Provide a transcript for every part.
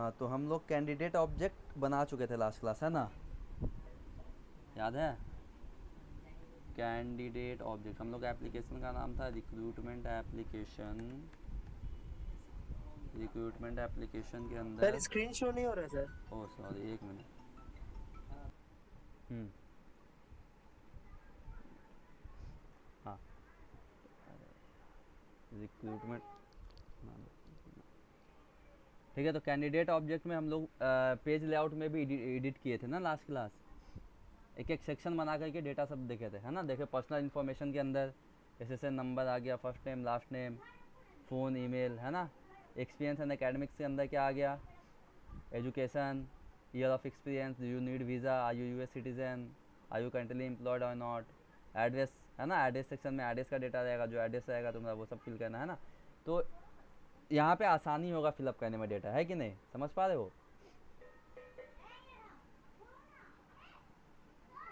हाँ, तो हम लोग कैंडिडेट ऑब्जेक्ट बना चुके थे लास्ट क्लास, है ना? याद है? कैंडिडेट ऑब्जेक्ट हम लोग एप्लीकेशन का नाम था रिक्रूटमेंट एप्लीकेशन। रिक्रूटमेंट एप्लीकेशन के सर अंदर स्क्रीन शो नहीं हो रहा सर। ओ सॉरी, एक मिनट। हम्म। हाँ, रिक्रूटमेंट, ठीक है। तो कैंडिडेट ऑब्जेक्ट में हम लोग पेज लेआउट में भी एडिट किए थे ना लास्ट क्लास। एक एक सेक्शन बना करके डेटा सब देखे थे, है ना? देखे पर्सनल इन्फॉर्मेशन के अंदर जैसे नंबर आ गया, first name last name, phone, email, है ना? एक्सपीरियंस एंड एकेडमिक्स के अंदर क्या आ गया? Education, year of experience, do you need visa, are you US citizen, are you currently employed or not. Address, है ना? एड्रेस सेक्शन में एड्रेस का डेटा रहेगा, जो एड्रेस रहेगा तुम्हारा वो सब फिल करना है ना। तो यहाँ पे आसानी होगा फिलअप करने में डेटा, है कि नहीं? समझ पा रहे हो?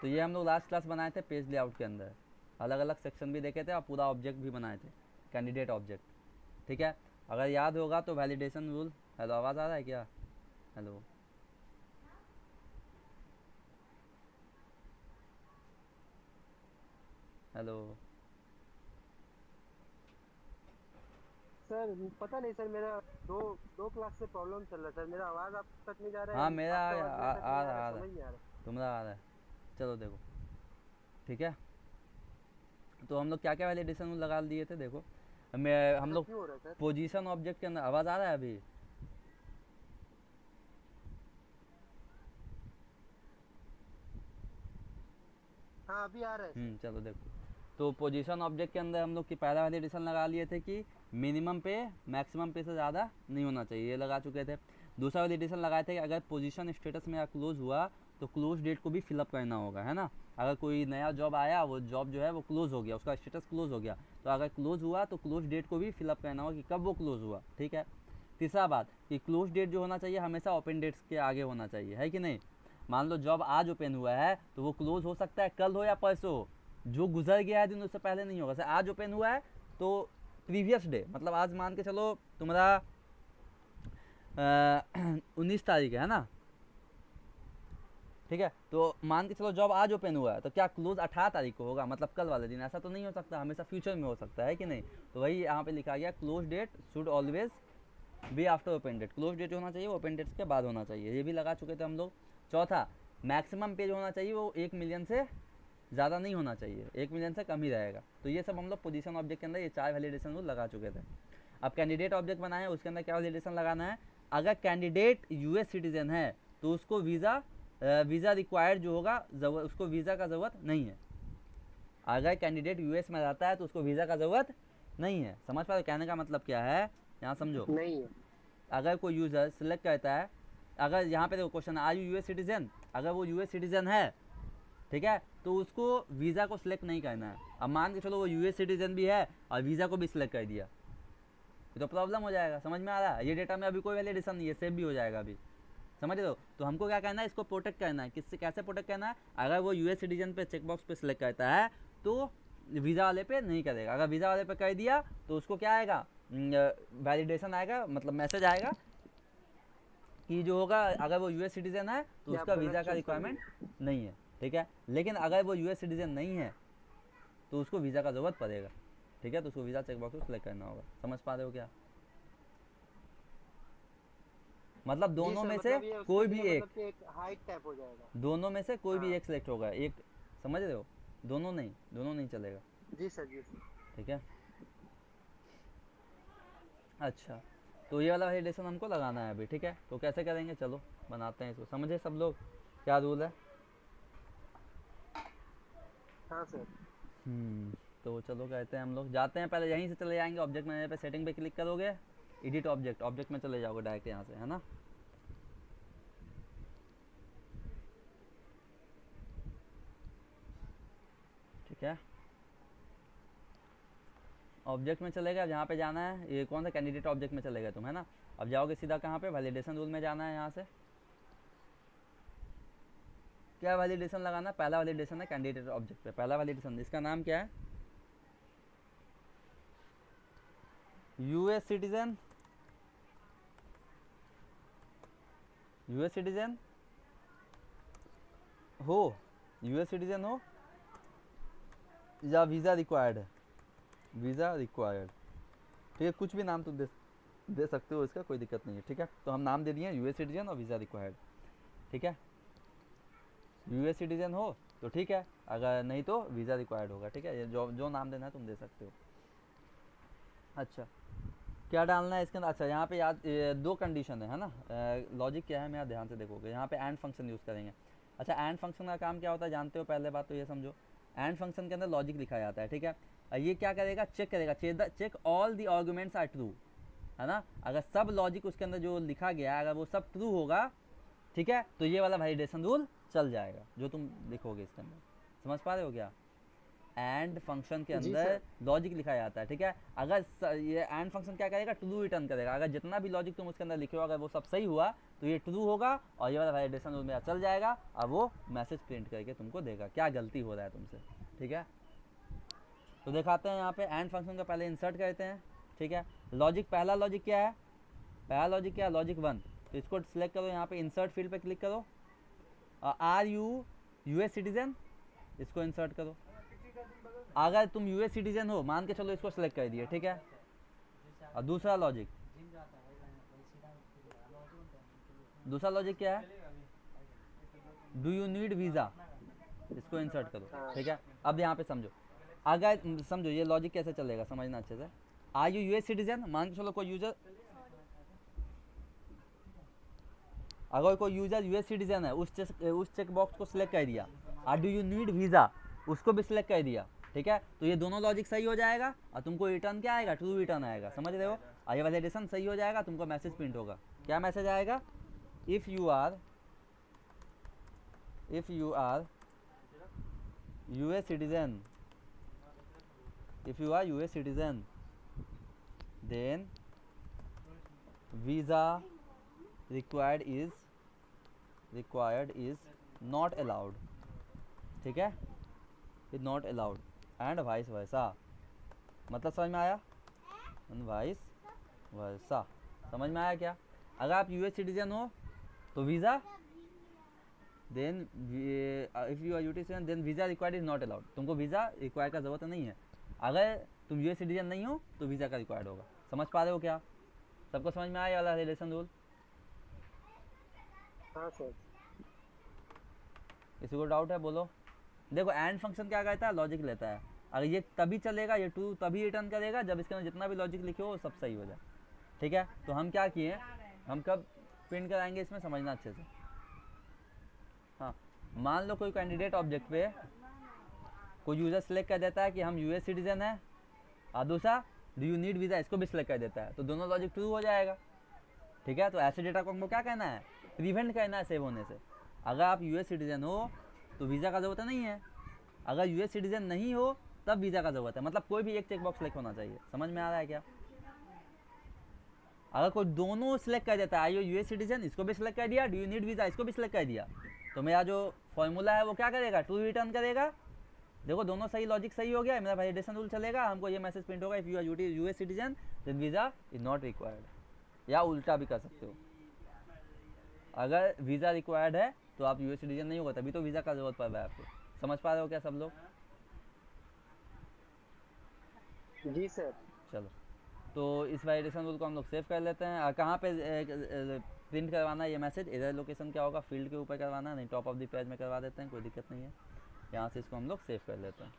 तो ये हम लोग लास्ट क्लास बनाए थे पेज लेआउट के अंदर, अलग अलग सेक्शन भी देखे थे और पूरा ऑब्जेक्ट भी बनाए थे, कैंडिडेट ऑब्जेक्ट। ठीक है, अगर याद होगा तो वैलिडेशन रूल। हेलो, आवाज़ आ रहा है क्या? Hello, hello. सर पता नहीं सर, मेरा दो दो क्लास से प्रॉब्लम चल रहा है सर। मेरा आवाज आप तक नहीं जा रहा हाँ, है, मेरा आपका आवाज मेरे तक नहीं आ रहा है, आ रहा है, समझ नहीं आ रहा। तुम्हारा आ रहा है। चलो देखो, ठीक है। तो हम लोग क्या क्या वैलिडेशन रूल लगा दिए थे, देखो। हम ऐसा लोग क्यों हो रहा है सर? पोजीशन ऑब्जेक्ट के अंदर, आवाज़ आ रहा है अभी? हाँ अभी आ रहा है सर। चलो देखो। तो पोजीशन ऑब्जेक्ट के अंदर हम लोग की पहला वैलिडेशन लगा लिए थे कि मिनिमम पे मैक्सिमम पे से ज़्यादा नहीं होना चाहिए, ये लगा चुके थे। दूसरा वैलिडेशन लगाए थे कि अगर पोजीशन स्टेटस में क्लोज हुआ तो क्लोज डेट को भी फिलअप करना होगा, है ना? अगर कोई नया जॉब आया, वो जॉब जो है वो क्लोज हो गया, उसका स्टेटस क्लोज हो गया, तो अगर क्लोज हुआ तो क्लोज डेट को भी फिलअप करना होगा कि कब वो क्लोज हुआ, ठीक है। तीसरा बात कि क्लोज डेट जो होना चाहिए हमेशा ओपन डेट्स के आगे होना चाहिए, है कि नहीं? मान लो जॉब आज ओपन हुआ है तो वो क्लोज हो सकता है कल हो या परसों हो, जो गुजर गया है दिन उससे पहले नहीं होगा। जैसे आज ओपन हुआ है तो प्रीवियस डे, मतलब आज मान के चलो तुम्हारा 19 तारीख है ना? ठीक है, तो मान के चलो जॉब आज ओपन हुआ है तो क्या क्लोज 18 तारीख को होगा, मतलब कल वाले दिन? ऐसा तो नहीं हो सकता, हमेशा फ्यूचर में हो सकता है कि नहीं? तो वही यहाँ पे लिखा गया, close date should always be after open date. Close date होना चाहिए वो ओपन डेट्स के बाद होना चाहिए, ये भी लगा चुके थे हम लोग। चौथा, मैक्सिमम पेज होना चाहिए वो 1 मिलियन से ज़्यादा नहीं होना चाहिए, 1 मिलियन से कम ही रहेगा। तो ये सब हम लोग पोजीशन ऑब्जेक्ट के अंदर ये 4 वैलिडेशन रूल लगा चुके थे। अब कैंडिडेट ऑब्जेक्ट बनाए हैं, उसके अंदर क्या वैलिडेशन लगाना है? अगर कैंडिडेट यूएस सिटीजन है तो उसको वीज़ा रिक्वायर्ड जो होगा, उसको वीज़ा का ज़रूरत नहीं है। अगर कैंडिडेट यूएस में रहता है तो उसको वीज़ा का ज़रूरत नहीं है। समझ पा रहे हो कहने का मतलब क्या है? यहाँ समझो। नहीं है। अगर कोई यूज़र सिलेक्ट करता है, अगर यहाँ पे देखो question, are you US citizen, अगर वो यूएस सिटीजन है, ठीक है, तो उसको वीज़ा को सिलेक्ट नहीं करना है। अब मान के चलो वो यूएस सिटीजन भी है और वीज़ा को भी सिलेक्ट कर दिया, तो प्रॉब्लम हो जाएगा। समझ में आ रहा है? ये डेटा में अभी कोई वैलिडेशन नहीं है, सेव भी हो जाएगा अभी। समझ रहे हो? तो हमको क्या करना है, इसको प्रोटेक्ट करना है। किससे, कैसे प्रोटेक्ट करना है? अगर वो यूएस सिटीजन पे चेकबॉक्स पे सिलेक्ट करता है तो वीज़ा वाले पे नहीं करेगा। अगर वीज़ा वाले पे कर दिया तो उसको क्या आएगा, वैलिडेशन आएगा, मतलब मैसेज आएगा कि जो होगा, अगर वो यूएस सिटीजन है तो कि आप उसका गलत वीज़ा का चूज कर रिक्वायरमेंट लिए। नहीं है, ठीक है। लेकिन अगर वो यूएस सिटीजन नहीं है तो उसको वीज़ा का ज़रूरत पड़ेगा, ठीक है। तो उसको वीज़ा चेकबॉक्स को सिलेक्ट करना होगा। समझ पा रहे हो क्या? मतलब जी दोनों सर, में से मतलब ये उसके कोई भी लिए एक, मतलब कि एक हाइट टैप हो जाएगा। दोनों में से कोई भी हाँ। एक सिलेक्ट होगा, एक। समझ रहे हो? दोनों नहीं, दोनों नहीं चलेगा, जी सर, जी सर। ठीक है। अच्छा, तो ये वाला वैलिडेशन हमको लगाना है अभी, ठीक है। तो कैसे करेंगे, चलो बनाते हैं इसको। समझे सब लोग क्या रूल है? हाँ सर। तो चलो कहते हैं हम लोग जाते हैं, पहले यहीं से चले जाएंगे, ऑब्जेक्ट मैनेजर पे सेटिंग पे क्लिक करोगे, एडिट ऑब्जेक्ट, ऑब्जेक्ट में चले जाओगे डायरेक्ट यहाँ से, है ना? ठीक है, ऑब्जेक्ट में चले गए। जहाँ पे जाना है, ये कौन सा कैंडिडेट ऑब्जेक्ट में चले गए तुम, है ना? अब जाओगे सीधा कहाँ पे, वैलिडेशन रूल में जाना है। यहाँ से क्या वैलिडेशन लगाना है? पहला वैलिडेशन है कैंडिडेट ऑब्जेक्ट पे, पहला वैलिडेशन, इसका नाम क्या है? यूएस सिटीजन यूएस सिटीजन हो, यूएस सिटीजन हो या वीज़ा रिक्वायर्ड है, वीज़ा रिक्वायर्ड, ठीक है, कुछ भी नाम तुम दे सकते हो, इसका कोई दिक्कत नहीं है, ठीक है। तो हम नाम दे दिए यूएस सिटीजन और वीज़ा रिक्वायर्ड, ठीक है। यूएस सिटीजन हो तो ठीक है, अगर नहीं तो वीज़ा रिक्वायर्ड होगा, ठीक है। ये जो जो नाम देना है तुम दे सकते हो। अच्छा, क्या डालना है इसके अंदर? अच्छा, यहाँ पे याद दो कंडीशन है ना। लॉजिक क्या है, मैं यहाँ ध्यान से देखोगे, यहाँ पे एंड फंक्शन यूज़ करेंगे। अच्छा, एंड फंक्शन का काम क्या होता है जानते हो? पहले बात तो ये समझो, एंड फंक्शन के अंदर लॉजिक लिखा जाता है, ठीक है। ये क्या करेगा? चेक करेगा, check all the arguments are true, है ना। अगर सब लॉजिक उसके अंदर जो लिखा गया है अगर वो सब ट्रू होगा, ठीक है, तो ये वाला वैलिडेशन रूल चल जाएगा जो तुम लिखोगे इसके अंदर। समझ पा रहे हो क्या? एंड फंक्शन के जी अंदर सर। लॉजिक लिखा जाता है, ठीक है। अगर ये एंड फंक्शन क्या करेगा? ट्रू रिटर्न करेगा। अगर जितना भी लॉजिक तुम उसके अंदर लिखे हो अगर वो सब सही हुआ तो ये ट्रू होगा और ये वाला वैलिडेशन रूल मेरा चल जाएगा और वो मैसेज प्रिंट करके तुमको देगा क्या गलती हो रहा है तुमसे, ठीक है। तो दिखाते हैं यहाँ पे एंड फंक्शन को पहले इंसर्ट करते हैं, ठीक है। लॉजिक, पहला लॉजिक क्या है? पहला लॉजिक क्या है? लॉजिक 1। तो इसको सिलेक्ट करो, यहाँ पे इंसर्ट फील्ड पे क्लिक करो, आर यू यूएस सिटीजन, इसको इंसर्ट करो। अगर तुम यूएस सिटीजन हो, मान के चलो इसको सिलेक्ट कर दिए, ठीक है। और दूसरा लॉजिक क्या है? डू यू नीड वीज़ा, इसको इंसर्ट करो, हाँ। ठीक है। अब यहाँ पे समझो, अगर समझो ये लॉजिक कैसे चलेगा, समझना अच्छे से। आर यू यूएस सिटीजन, मान के चलो कोई यूजर, अगर कोई यूजर यूएस सिटीजन है उस चेक बॉक्स को सिलेक्ट कर दिया, और डू यू नीड वीज़ा उसको भी सिलेक्ट कर दिया, ठीक है, तो ये दोनों लॉजिक सही हो जाएगा और तुमको रिटर्न क्या आएगा? ट्रू रिटर्न आएगा, समझ रहे हो। और ये वैलिडेशन सही हो जाएगा, तुमको मैसेज प्रिंट होगा। क्या मैसेज आएगा? If you are US citizen, if you are US citizen then visa required is not allowed, ठीक है, is not allowed and vice versa। मतलब समझ में आया? and vice versa, समझ में आया क्या? अगर आप यूएस सिटीजन हो तो visa, then if you are US citizen then visa required is not allowed, तुमको वीज़ा रिक्वायर का ज़रूरत नहीं है। अगर तुम यूएस सिटीजन नहीं हो तो वीज़ा का रिक्वायर्ड होगा। समझ पा रहे हो क्या? सबको समझ में आया वाला रिलेशन रूल? हाँ सर। किसी को डाउट है बोलो। देखो एंड फंक्शन क्या करता है? लॉजिक लेता है। अगर ये तभी चलेगा, ये ट्रू तभी रिटर्न करेगा जब इसके अंदर जितना भी लॉजिक लिखे हो वो सब सही हो जाए, ठीक है। तो हम क्या किए, हम कब प्रिंट कराएंगे इसमें समझना अच्छे से। हाँ, मान लो कोई कैंडिडेट ऑब्जेक्ट पे कोई यूज़र सेलेक्ट कर देता है कि हम यूएस सिटीजन है, और दूसरा डू यू नीड वीज़ा इसको भी सिलेक्ट कर देता है, तो दोनों लॉजिक ट्रू हो जाएगा, ठीक है। तो ऐसे डेटा को हमको क्या कहना है? प्रिवेंट करना है सेव होने से। अगर आप यूएस सिटीजन हो तो वीज़ा का ज़रूरत नहीं है, अगर यूएस सिटीजन नहीं हो तब वीज़ा का ज़रूरत है। मतलब कोई भी एक चेक बॉक्स सिलेक्ट होना चाहिए। समझ में आ रहा है क्या? अगर कोई दोनों सिलेक्ट कर देता है, आई यूएस सिटीजन इसको भी सिलेक्ट कर दिया, डू यू नीड वीज़ा इसको भी सिलेक्ट कर दिया, तो मेरा जो फॉर्मूला है वो क्या करेगा? ट्रू रिटर्न करेगा। देखो दोनों सही, लॉजिक सही हो गया, मेरा वैलिडेशन रूल चलेगा, हमको ये मैसेज प्रिंट होगा if you are US citizen then visa is not required. या उल्टा भी कर सकते हो, अगर वीज़ा रिक्वायर्ड है तो आप यूएस सिटीजन नहीं होगा तभी तो वीज़ा का जरूरत पड़ रहा है आपको। समझ पा रहे हो क्या सब लोग? जी सर। चलो, तो इस वैलिडेशन रूल को हम लोग सेव कर लेते हैं। कहाँ पे प्रिंट करवाना है ये मैसेज? इधर लोकेशन क्या होगा? फील्ड के ऊपर करवाना है, नहीं टॉप ऑफ द पेज में करवा देते हैं, कोई दिक्कत नहीं है। यहाँ से इसको हम लोग सेव कर लेते हैं,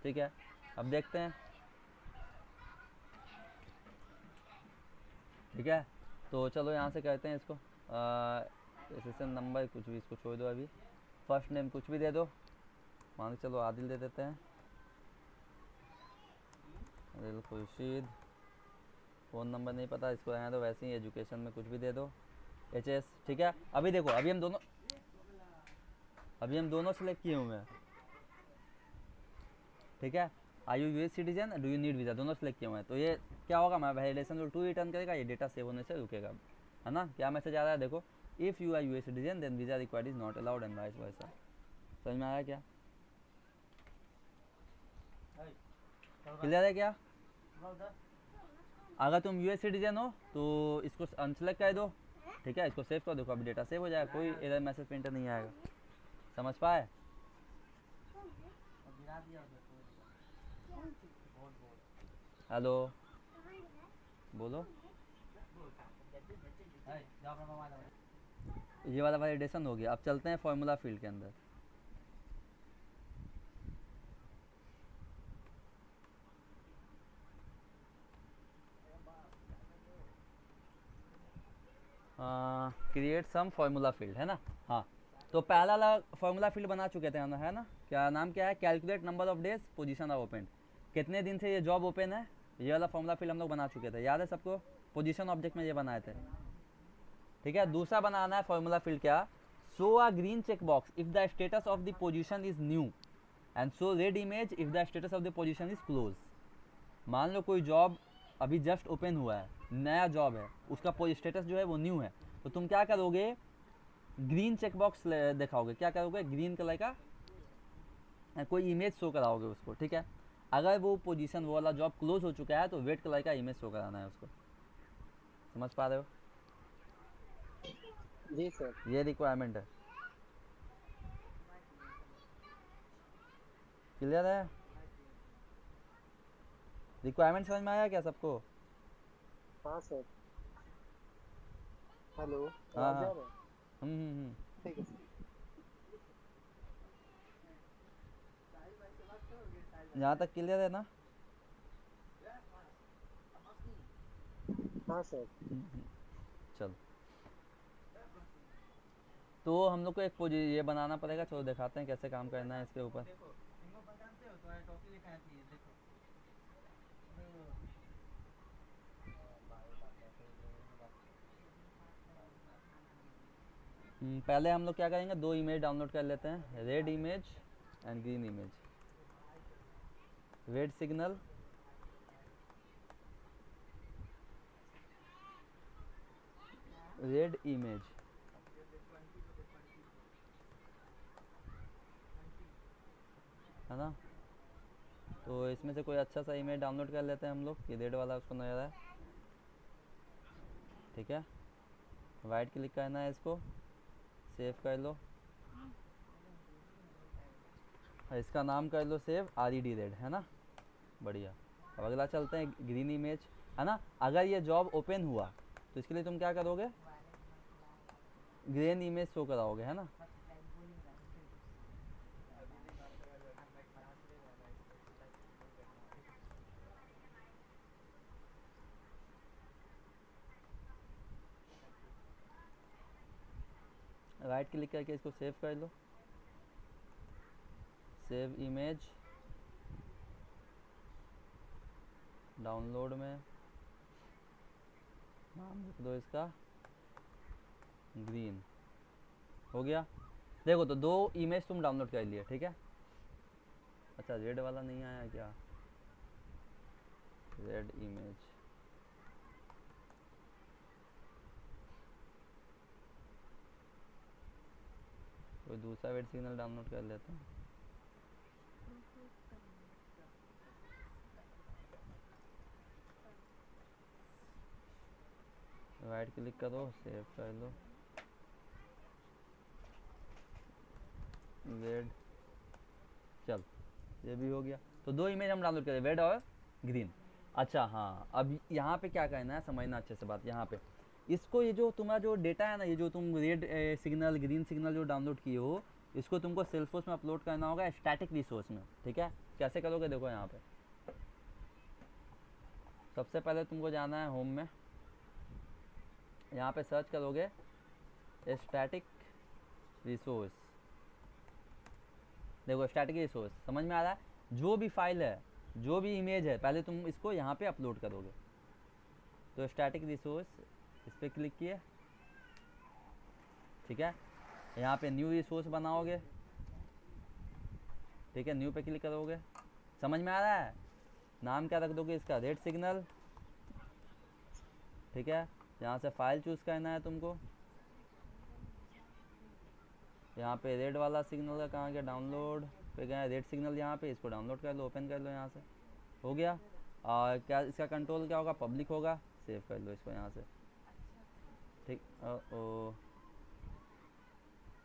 ठीक है। अब देखते हैं, ठीक है। तो चलो यहाँ से करते हैं इसको एसेसन नंबर कुछ भी, इसको छोड़ दो अभी। फर्स्ट नेम कुछ भी दे दो, मान के चलो आदिल दे देते हैं, आदिल खुर्शीद। फ़ोन नंबर नहीं पता, इसको रहने दो वैसे ही। एजुकेशन में कुछ भी दे दो, एचएस, ठीक है। अभी देखो अभी हम दोनों सेलेक्ट किए हुए हैं, ठीक है। Are you US citizen, do you need visa, दोनों सेलेक्ट किए हुए हैं। तो ये क्या होगा? हमारा वैलिडेशन रूल ट्रू रिटर्न करेगा, ये डेटा सेव होने से रुकेगा, है ना। क्या मैसेज आ रहा है देखो, if you are US citizen then visa required is not allowed and vice versa. समझ में आया क्या? क्लियर है क्या? अगर तुम यूएस सिटीजन हो तो इसको अनसेलेक्ट कर दो, ठीक है, इसको सेव कर, देखो अभी डेटा सेव हो जाएगा, कोई एरर मैसेज प्रिंटर नहीं आएगा। समझ पाए? हेलो, बोलो। ये वाला वैलिडेशन हो गया, अब चलते हैं फॉर्मूला फील्ड के अंदर। क्रिएट सम फॉर्मूला फील्ड है ना। हाँ, तो पहला वाला फॉर्मूला फील्ड बना चुके थे हम, है ना। क्या नाम क्या है? Calculate number of days position of open, कितने दिन से ये जॉब ओपन है, ये वाला फॉर्मूला फील्ड हम लोग बना चुके थे, याद है सबको? पोजीशन ऑब्जेक्ट में ये बनाए थे। ठीक है, दूसरा बनाना है फॉर्मूला फील्ड क्या, show a green check box if the status of the position is new and show red image if the status of the position is close. मान लो कोई जॉब अभी जस्ट ओपन हुआ है, नया जॉब है, उसका स्टेटस जो है वो न्यू है, तो तुम क्या करोगे, ग्रीन चेक बॉक्स दिखाओगे, क्या करोगे, ग्रीन कलर का कोई इमेज शो कराओगे उसको। ठीक है, अगर वो पोजीशन वो वाला जॉब क्लोज हो चुका है तो रेड कलर का इमेज शो कराना है उसको। समझ पा रहे हो? जी सर। ये रिक्वायरमेंट है, क्लियर है? रिक्वायरमेंट समझ में आया क्या सबको? हाँ सर। हेलो, हाँ आवाज हाँ, आ रहा है? हम्म। ठीक है सर। यहाँ तक क्लियर है ना? हाँ सर। चलो, तो हम लोग को एक ये बनाना पड़ेगा, चलो दिखाते हैं कैसे काम करना है इसके ऊपर। पहले हम लोग क्या करेंगे, दो इमेज डाउनलोड कर लेते हैं, red image and green image. Red signal, red image, है ना। तो इसमें से कोई अच्छा सा इमेज डाउनलोड कर लेते हैं हम लोग, ये रेड वाला उसको नजर है। ठीक है, वाइट क्लिक करना है, इसको सेव कर लो, इसका नाम कर लो सेव RED रेड, है ना, बढ़िया। अब अगला चलते हैं, ग्रीन इमेज, है ना। अगर ये जॉब ओपन हुआ तो इसके लिए तुम क्या करोगे, ग्रीन इमेज शो कराओगे, है ना। राइट क्लिक करके इसको सेव कर लो, सेव इमेज, डाउनलोड में नाम लिख दो इसका ग्रीन, हो गया। देखो तो दो इमेज तुम डाउनलोड कर लिए, ठीक है। अच्छा, रेड वाला नहीं आया क्या, रेड इमेज, कोई दूसरा रेड सिग्नल डाउनलोड कर लेते हैं। राइट क्लिक करो, सेव कर लो, रेड, चल ये भी हो गया। तो दो इमेज हम डाउनलोड करें, रेड और ग्रीन। अच्छा हाँ, अब यहाँ पे क्या करना है, समझना अच्छे से बात। यहाँ पे इसको, ये जो तुम्हारा जो डेटा है ना, ये जो तुम रेड सिग्नल ग्रीन सिग्नल जो डाउनलोड किए हो, इसको तुमको सेल्सफोर्स में अपलोड करना होगा स्टैटिक रिसोर्स में। ठीक है, कैसे करोगे, देखो यहाँ पे सबसे पहले तुमको जाना है होम में, यहाँ पे सर्च करोगे स्टैटिक रिसोर्स। देखो स्टैटिक रिसोर्स समझ में आ रहा है, जो भी फाइल है, जो भी इमेज है, पहले तुम इसको यहाँ पे अपलोड करोगे। तो स्टैटिक रिसोर्स, इस पर क्लिक किए, ठीक है। यहाँ पे न्यू रिसोर्स बनाओगे, ठीक है, न्यू पे क्लिक करोगे। समझ में आ रहा है, नाम क्या रख दोगे इसका, रेड सिग्नल, ठीक है। यहाँ से फाइल चूज़ करना है तुमको, यहाँ पे रेड वाला सिग्नल का कहाँ गया, डाउनलोड पे गया रेड सिग्नल, यहाँ पे इसको डाउनलोड कर लो, ओपन कर लो, यहाँ से हो गया। और क्या इसका कंट्रोल क्या होगा, पब्लिक होगा, सेव कर लो इसको यहाँ से। ठीक।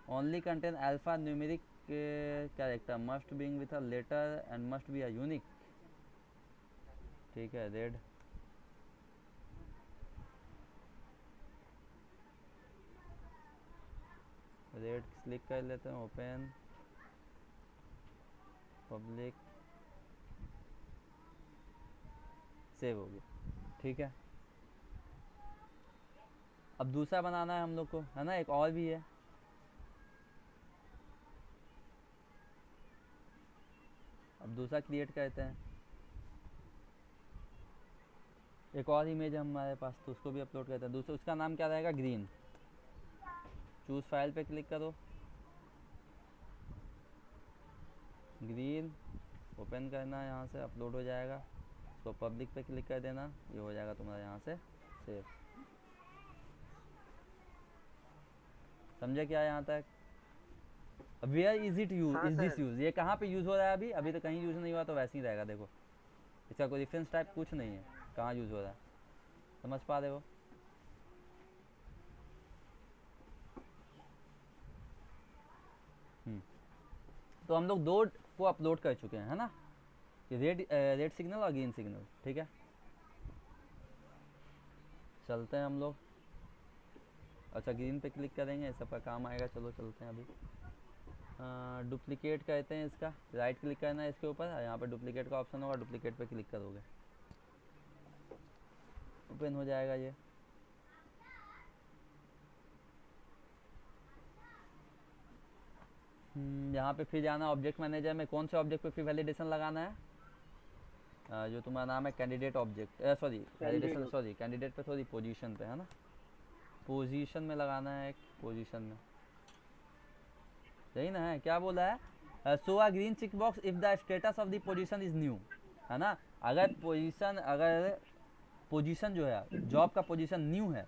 Only contain alpha numeric character must being with a letter and must be a unique. ठीक है, रेड। रेड क्लिक कर लेते हैं, ओपन, पब्लिक, सेव हो गया। ठीक है, अब दूसरा बनाना है हम लोग को, है ना, एक और भी है। अब दूसरा क्रिएट करते हैं, एक और इमेज है हमारे पास, तो उसको भी अपलोड करते हैं। दूसरा उसका नाम क्या रहेगा, ग्रीन। चूज फाइल पे क्लिक करो, ग्रीन, ओपन करना है, यहाँ से अपलोड हो जाएगा। इसको पब्लिक पे क्लिक कर देना, ये हो जाएगा तुम्हारा यहाँ से सेव। समझे क्या यहाँ तक? वेयर इज इट यूज, हाँ इज दिस सर। यूज, ये कहाँ पे यूज़ हो रहा है अभी? अभी तो कहीं यूज़ नहीं हुआ, तो वैसे ही रहेगा। देखो, इसका कोई रेफरेंस टाइप कुछ नहीं है, कहाँ यूज़ हो रहा है, समझ पा रहे हो? तो हम लोग दो को अपलोड कर चुके हैं, है ना, कि रेड सिग्नल और ग्रीन सिग्नल। ठीक है, चलते हैं हम लोग। अच्छा, ग्रीन पे क्लिक करेंगे, सबका काम आएगा। चलो चलते हैं अभी। डुप्लीकेट कहते हैं इसका, राइट क्लिक करना है इसके ऊपर, यहाँ पे डुप्लीकेट का ऑप्शन होगा, डुप्लीकेट पे क्लिक करोगे, ओपन हो जाएगा ये। यहाँ पे फिर जाना ऑब्जेक्ट मैनेजर में, कौन से ऑब्जेक्ट पे फिर वैलिडेशन लगाना है? जो तुम्हारा नाम है candidate object, sorry validation, sorry candidate पे, सॉरी पोजीशन पे, है ना, पोजीशन में लगाना है, एक पोजीशन में, सही ना है? क्या बोला है? सो अ ग्रीन चिक box if the status of the position is new, है ना। अगर पोजीशन जो है, जॉब का पोजीशन न्यू है,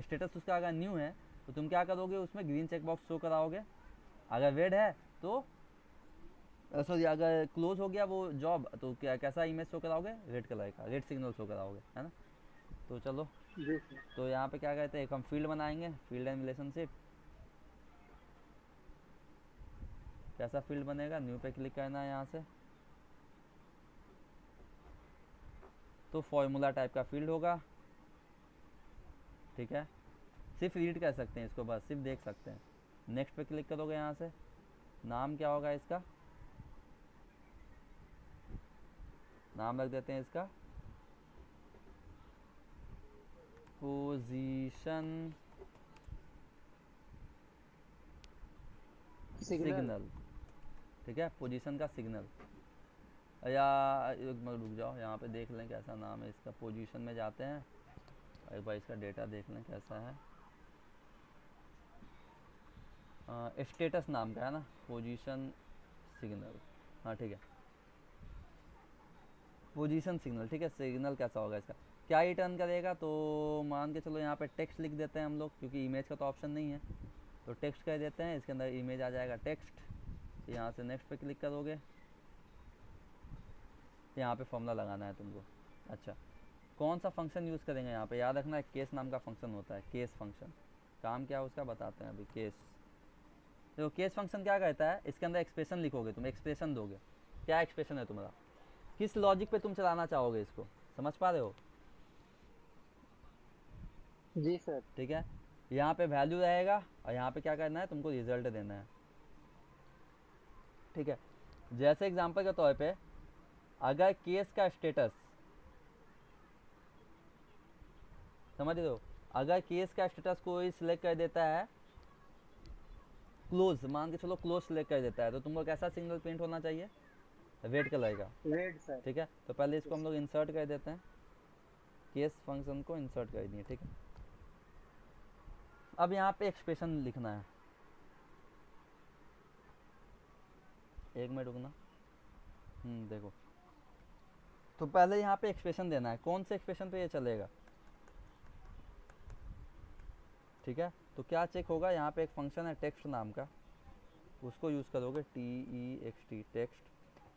स्टेटस उसका अगर न्यू है, तो तुम क्या करोगे, उसमें ग्रीन चेक बॉक्स शो कराओगे। अगर रेड है तो, सॉरी अगर क्लोज हो गया वो जॉब, तो क्या कैसा इमेज शो कराओगे, रेड कलर का, रेड सिग्नल शो कराओगे, है ना। तो चलो, जी सर। तो यहाँ पे क्या कहते हैं, एक हम फील्ड बनाएंगे, फील्ड एंड रिलेशनशिप। कैसा फील्ड बनेगा, न्यू पे क्लिक करना है यहाँ से, तो फॉर्मूला टाइप का फील्ड होगा। ठीक है, सिर्फ रीड कर सकते हैं इसको, बस सिर्फ देख सकते हैं। नेक्स्ट पे क्लिक करोगे, यहाँ से नाम क्या होगा इसका, नाम रख देते हैं इसका पोजीशन सिग्नल। ठीक है, पोजीशन का सिग्नल, या एक मिनट रुक जाओ, यहाँ पे देख लें कैसा नाम है इसका। पोजीशन में जाते हैं, एक बार इसका डेटा देख लें कैसा है। स्टेटस नाम का है ना, पोजीशन सिग्नल। हाँ ठीक है, पोजीशन सिग्नल। ठीक है, सिग्नल कैसा होगा इसका, क्या रिटर्न करेगा? तो मान के चलो यहाँ पे टेक्स्ट लिख देते हैं हम लोग, क्योंकि इमेज का तो ऑप्शन नहीं है, तो टेक्स्ट कर देते हैं। इसके अंदर इमेज आ जाएगा टेक्स्ट। यहाँ से नेक्स्ट पे क्लिक करोगे, यहाँ पे फॉर्मूला लगाना है तुमको। अच्छा, कौन सा फंक्शन यूज़ करेंगे यहाँ पे, याद रखना है केस नाम का फंक्शन होता है, केस फंक्शन। काम क्या है उसका बताते हैं अभी। केस, देखो केस फंक्शन क्या कहता है, इसके अंदर एक्सप्रेशन लिखोगे, तुम एक्सप्रेशन दोगे। क्या एक्सप्रेशन है तुम्हारा, किस लॉजिक पे तुम चलाना चाहोगे इसको, समझ पा रहे हो? जी सर। ठीक है, यहाँ पे वैल्यू रहेगा, और यहाँ पे क्या करना है, तुमको रिजल्ट देना है। ठीक है, जैसे एग्जांपल के तौर पे, अगर केस का स्टेटस, समझ रहे हो, अगर केस का स्टेटस कोई सिलेक्ट कर देता है क्लोज, मान के चलो क्लोज सिलेक्ट कर देता है, तो तुमको कैसा सिग्नल प्रिंट होना चाहिए, रेड कलर का। Red sir. ठीक है, तो पहले इसको हम लोग इंसर्ट कर देते हैं, केस फंक्शन को इंसर्ट कर दिए। ठीक है, अब यहाँ पे एक्सप्रेशन लिखना है, एक मिनट रुकना। देखो, तो पहले यहाँ पे एक्सप्रेशन देना है, कौन से एक्सप्रेशन पे ये चलेगा। ठीक है, तो क्या चेक होगा, यहाँ पे एक फंक्शन है टेक्स्ट नाम का, उसको यूज़ करोगे, TEXT, टेक्स्ट।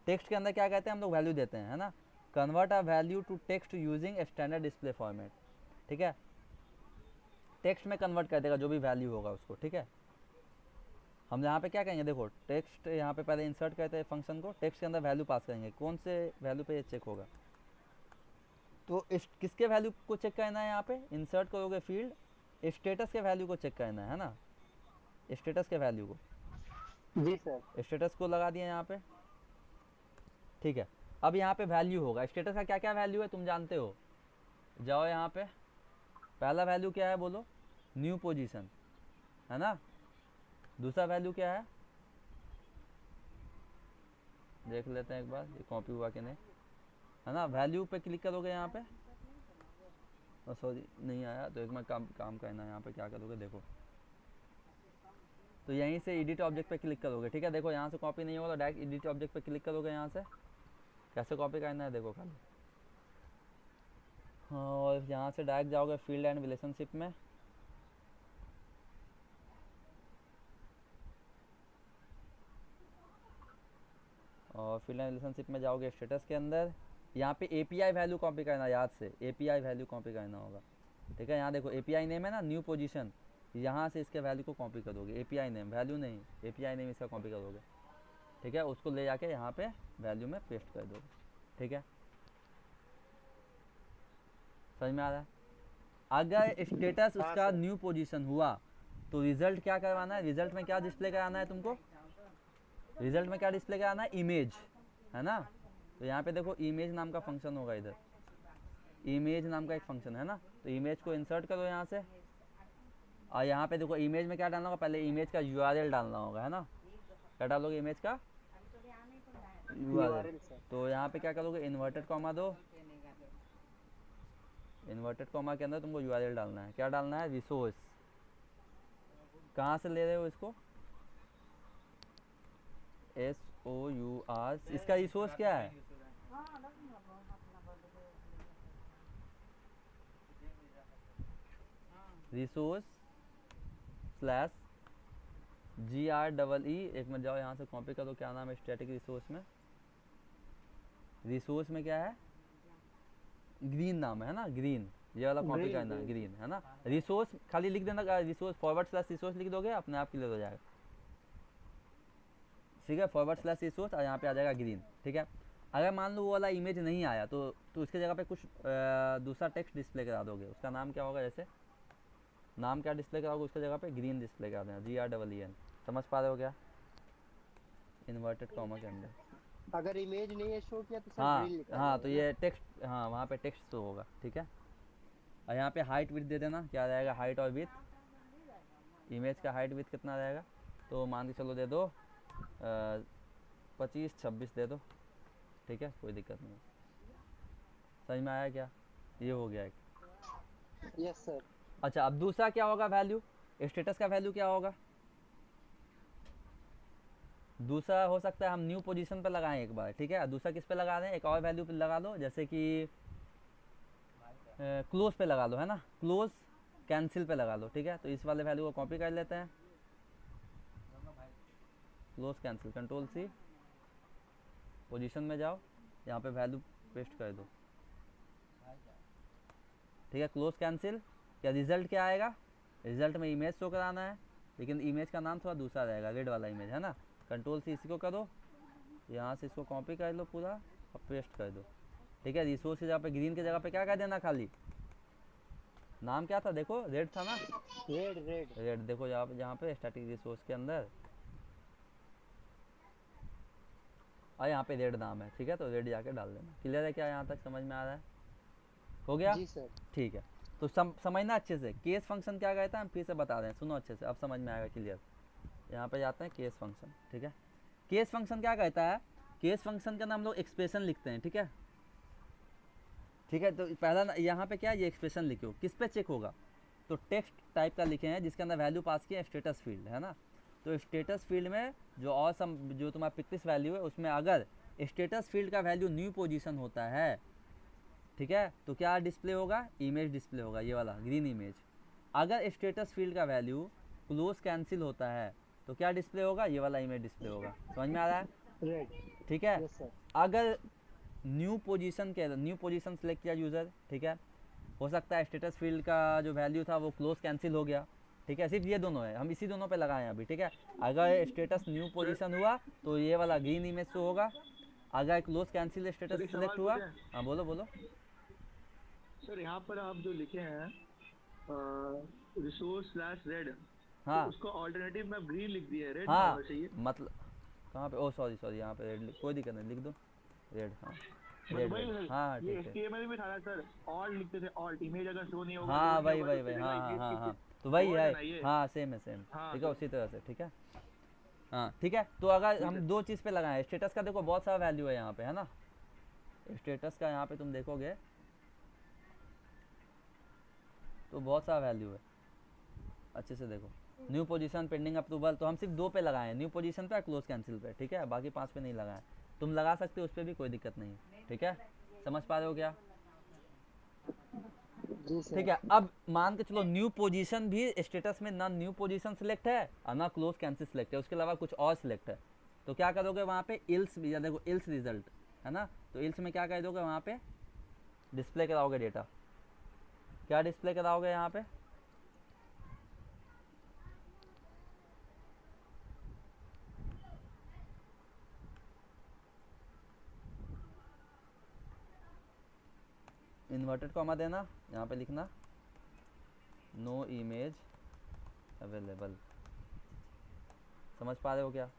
टेक्स्ट के अंदर क्या कहते हैं, हम लोग वैल्यू देते हैं, है ना, convert a value to text using standard display format. ठीक है, टेक्स्ट में कन्वर्ट कर देगा जो भी वैल्यू होगा उसको, ठीक है। हम यहाँ पे क्या करेंगे, देखो टेक्स्ट यहाँ पे पहले इंसर्ट करते हैं फंक्शन को, टेक्स्ट के अंदर वैल्यू पास करेंगे, कौन से वैल्यू पे ये चेक होगा, तो इस किसके वैल्यू को चेक करना है, यहाँ पे इंसर्ट करोगे फील्ड, स्टेटस के वैल्यू को चेक करना है ना, स्टेटस के वैल्यू को, जी सर। स्टेटस को लगा दिया यहाँ पे, ठीक है। अब यहाँ पे वैल्यू होगा, स्टेटस का क्या क्या वैल्यू है तुम जानते हो, जाओ यहाँ पे, पहला वैल्यू क्या है बोलो, न्यू पोजीशन, है ना। दूसरा वैल्यू क्या है, देख लेते हैं एक बार ये कॉपी हुआ कि नहीं, है ना। वैल्यू पे क्लिक करोगे यहाँ पे, सॉरी नहीं आया, तो एक मैं काम करना है यहाँ पे, क्या करोगे देखो, तो यहीं से एडिट ऑब्जेक्ट पे क्लिक करोगे, ठीक है। देखो यहाँ से कॉपी नहीं होगा तो डायरेक्ट एडिट ऑब्जेक्ट पे क्लिक करोगे, यहाँ से कैसे कॉपी करना है देखो खाली, हाँ, और यहाँ से डायरेक्ट जाओगे फील्ड एंड रिलेशनशिप में, और फील्ड एंड रिलेशनशिप में जाओगे स्टेटस के अंदर, यहाँ पे एपीआई वैल्यू कॉपी करना, याद से एपीआई वैल्यू कॉपी करना होगा, ठीक है। यहाँ देखो एपीआई नेम है ना, न्यू पोजीशन, यहाँ से इसके वैल्यू को कॉपी करोगे, एपीआई नेम, वैल्यू नहीं, एपीआई नेम इसका कॉपी करोगे, ठीक है। उसको ले जाके यहाँ पे वैल्यू में पेस्ट कर दोगे, ठीक है। समझ में आ रहा है। अगर स्टेटस उसका न्यू पोजीशन हुआ तो रिजल्ट क्या करवाना है, रिजल्ट में क्या डिस्प्ले कराना है तुमको, रिजल्ट में क्या डिस्प्ले कराना है, इमेज, है ना। तो यहाँ पे देखो इमेज नाम का फंक्शन होगा, इधर इमेज नाम का एक फंक्शन है ना, तो इमेज को इंसर्ट करो यहाँ से, और यहाँ पे देखो इमेज में क्या डालना होगा, पहले इमेज का यूआरएल डालना होगा, है ना। क्या डालोगे, इमेज का यूआरएल, तो यहाँ पे क्या करोगे, इन्वर्टेड कॉमा दो, इन्वर्टेड कॉमा के अंदर तुमको यूआरएल डालना है, क्या डालना है, रिसोर्स, कहाँ से ले रहे हो इसको, SOUR, इसका रिसोर्स क्या है, रिसोर्स स्लैश GREE, एक मिनट जाओ यहाँ से कॉपी करो, क्या नाम है स्टैटिक रिसोर्स में, रिसोर्स में क्या है, ग्रीन नाम है ना, ग्रीन, ये वाला कॉपी करना है, ग्रीन, है ना। रिसोर्स खाली लिख देना, रिसोर्स फॉरवर्ड स्लैश रिसोर्स लिख दोगे, अपने आप क्लियर हो जाएगा, ठीक है। फॉरवर्ड स्लैश रिसोर्स और यहाँ पे आ जाएगा ग्रीन, ठीक है। अगर मान लो वो वाला इमेज नहीं आया तो उसके जगह पे कुछ दूसरा टेक्स्ट डिस्प्ले करा दोगे, उसका नाम क्या होगा, जैसे नाम क्या डिस्प्ले कराओगे, उसकी जगह पे ग्रीन डिस्प्ले करा देना, GREEN, समझ पा रहे हो क्या, इन्वर्टेड कॉमा के अंदर। अगर इमेज नहीं है शो किया तो सर हाँ ग्रीन लिखा हाँ, जाएगा तो ये टेक्स्ट, हाँ वहाँ पे टेक्स्ट तो होगा, ठीक है। और यहाँ पे हाइट विड्थ दे देना, क्या रहेगा, हाइट और विड्थ, इमेज का हाइट विड्थ कितना रहेगा, तो मान के चलो दे दो 25-26 दे दो, ठीक है, कोई दिक्कत नहीं। समझ में आया क्या, ये हो गया एक। Yes sir. अच्छा, अब दूसरा क्या होगा वैल्यू, स्टेटस का वैल्यू क्या होगा, दूसरा हो सकता है हम न्यू पोजीशन पे लगाएं एक बार, ठीक है। दूसरा किस पे लगा रहे हैं, एक और वैल्यू पे लगा लो, जैसे कि क्लोज पे लगा लो, है ना, क्लोज कैंसिल पे लगा लो, ठीक है। तो इस वाले वैल्यू को कॉपी कर लेते हैं, close cancel, control C, position में जाओ, यहाँ पे वैल्यू पेस्ट कर दो, ठीक है। क्लोज कैंसिल, क्या रिजल्ट क्या आएगा, रिजल्ट में इमेज शो कराना है, लेकिन इमेज का नाम थोड़ा दूसरा रहेगा, रेड वाला इमेज, है ना। कंट्रोल C इसी को करो, यहाँ से इसको कॉपी कर लो पूरा और पेस्ट कर दो, ठीक है। रिसोर्स की जगह पे ग्रीन की जगह पे क्या कर देना, खाली नाम क्या था देखो, रेड था ना, रेड रेड रेड, देखो जहाँ पे स्टैटिक रिसोर्स के अंदर, और यहाँ पे रेड नाम है, ठीक है। तो रेड जाके डाल देना, क्लियर है क्या, यहाँ तक समझ में आ रहा है, हो गया, जी सर। ठीक है। तो समझना अच्छे से, केस फंक्शन क्या कहता है हम फिर से बता रहे हैं, सुनो अच्छे से, अब समझ में आएगा क्लियर। यहाँ पे जाते हैं केस फंक्शन, ठीक है। केस फंक्शन क्या कहता है, केस फंक्शन का नाम लोग एक्सप्रेशन लिखते हैं, ठीक है, ठीक है। तो पहला यहाँ पे क्या है, ये एक्सप्रेशन लिखो, किस पे चेक होगा, तो टेक्स्ट टाइप का लिखे हैं जिसके अंदर वैल्यू पास किया स्टेटस फील्ड, है ना। तो स्टेटस फील्ड में जो और जो तुम्हारा पिक्टिस वैल्यू है उसमें अगर स्टेटस फील्ड का वैल्यू न्यू पोजीशन होता है, ठीक है, तो क्या डिस्प्ले होगा, इमेज डिस्प्ले होगा, ये वाला ग्रीन इमेज। अगर स्टेटस फील्ड का वैल्यू क्लोज कैंसिल होता है तो क्या डिस्प्ले होगा, ये वाला इमेज डिस्प्ले होगा, समझ में आ रहा है, रेड। ठीक है। Yes sir. अगर न्यू पोजीशन सेलेक्ट किया यूज़र, ठीक है, हो सकता है स्टेटस फील्ड का जो वैल्यू था वो क्लोज कैंसिल हो गया, ठीक है। सिर्फ ये दोनों है, हम इसी दोनों पे लगाए हैं अभी, ठीक है। अगर स्टेटस न्यू पोजीशन हुआ तो ये वाला ग्रीन इमेज शो होगा, अगर क्लोज कैंसिल सर स्टेटस एक सिलेक्ट सवाल हुआ। पूछे? हाँ बोलो बोलो। सर यहाँ पर आप जो लिखे हैं रिसोर्स स्लैश रेड, तो हाँ उसको ऑल्टरनेटिव में ग्रीन लिख दिया है, रेड नहीं हाँ होना चाहिए। मतलब कहाँ पे, ओ सॉरी सॉरी, यहाँ पे रेड, कोई दिक्कत नहीं, लिख दो रेड। हाँ मतलब रेड वही रेड, सर, हाँ ये ठीक ठीक। HTML में था ना सर, ऑल्ट लिखते थे, ऑल्ट इमेज अगर शो नहीं होगा, हाँ लोड नहीं वही होगा वही तो वही, चलेगा, हाँ हाँ ये हाँ हाँ, इसकी तो वही वर्ड है। है ना ये। हाँ सेम है सेम, हाँ ठीक है, सर। उसी तरह से, ठीक है। हाँ ठीक है, तो अगर जी हम सर। दो चीज़ पे लगाएं, स्टेटस का देखो बहुत सारा वैल्यू है यहाँ पे, है ना। स्टेटस का यहाँ पे तुम देखोगे तो बहुत सारा वैल्यू है, अच्छे से देखो। न्यू पोजीशन, पेंडिंग अप्रूवल, तो हम सिर्फ दो पे लगाए हैं, न्यू पोजीशन पे और क्लोज कैंसिल पे, ठीक है। बाकी 5 पे नहीं लगाए। तुम लगा सकते हो उस पर भी, कोई दिक्कत नहीं है, ठीक है। समझ पा रहे हो क्या? जी ठीक सर। है, अब मान के चलो न्यू पोजीशन भी स्टेटस में ना न्यू पोजीशन सिलेक्ट है और ना क्लोज कैंसिल सिलेक्ट है, उसके अलावा कुछ और सिलेक्ट है, तो क्या करोगे वहाँ पे इल्स, या देखो इल्स रिजल्ट है ना, तो इल्स में क्या कर दोगे वहाँ पे, डिस्प्ले कराओगे डेटा। क्या डिस्प्ले कराओगे यहाँ पे? इन्वर्टेड कॉमा देना, यहाँ पे लिखना नो इमेज अवेलेबल। समझ पा रहे हो क्या?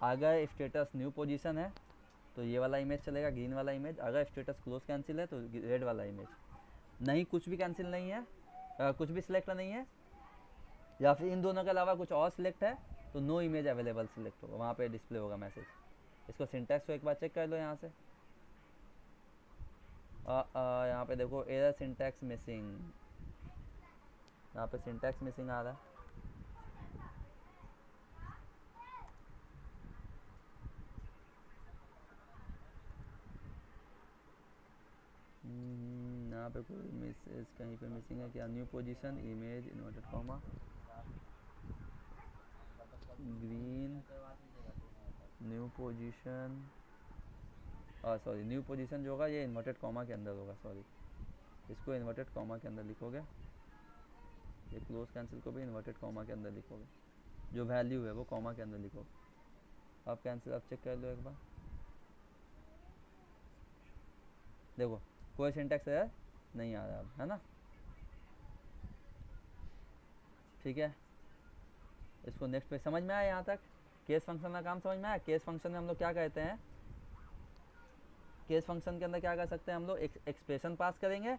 अगर स्टेटस न्यू पोजीशन है तो ये वाला इमेज चलेगा, ग्रीन वाला इमेज। अगर स्टेटस क्लोज कैंसिल है तो रेड वाला इमेज। नहीं कुछ भी कैंसिल नहीं है, कुछ भी सिलेक्ट नहीं है, या फिर इन दोनों के अलावा कुछ और सिलेक्ट है तो नो इमेज अवेलेबल सिलेक्ट होगा, वहाँ पे डिस्प्ले होगा मैसेज। इसको सिंटैक्स को एक बार चेक कर लो यहाँ से। यहाँ पे देखो एरर सिंटैक्स मिसिंग, यहाँ पे सिंटैक्स मिसिंग आ रहा है। यहाँ पे कोई मैसेज कहीं पे मिसिंग है क्या? New position, image, inverted comma, green, new position, sorry new position जो होगा ये इन्वर्टेड कॉमा के अंदर होगा, सॉरी, इसको इन्वर्टेड कॉमा के अंदर लिखोगे, ये क्लोज कैंसिल को भी इन्वर्टेड कॉमा के अंदर लिखोगे, जो वैल्यू है वो कॉमा के अंदर लिखोगे। अब कैंसिल, अब चेक कर लो एक बार, देखो कोई सिंटैक्स एरर नहीं आ रहा अब, है ना। ठीक है, इसको नेक्स्ट पे समझ में आया यहाँ तक? केस फंक्शन का काम समझ में आया? केस फंक्शन में हम लोग क्या कहते हैं, केस फंक्शन के अंदर क्या कर सकते हैं हम लोग, एक्सप्रेशन पास करेंगे।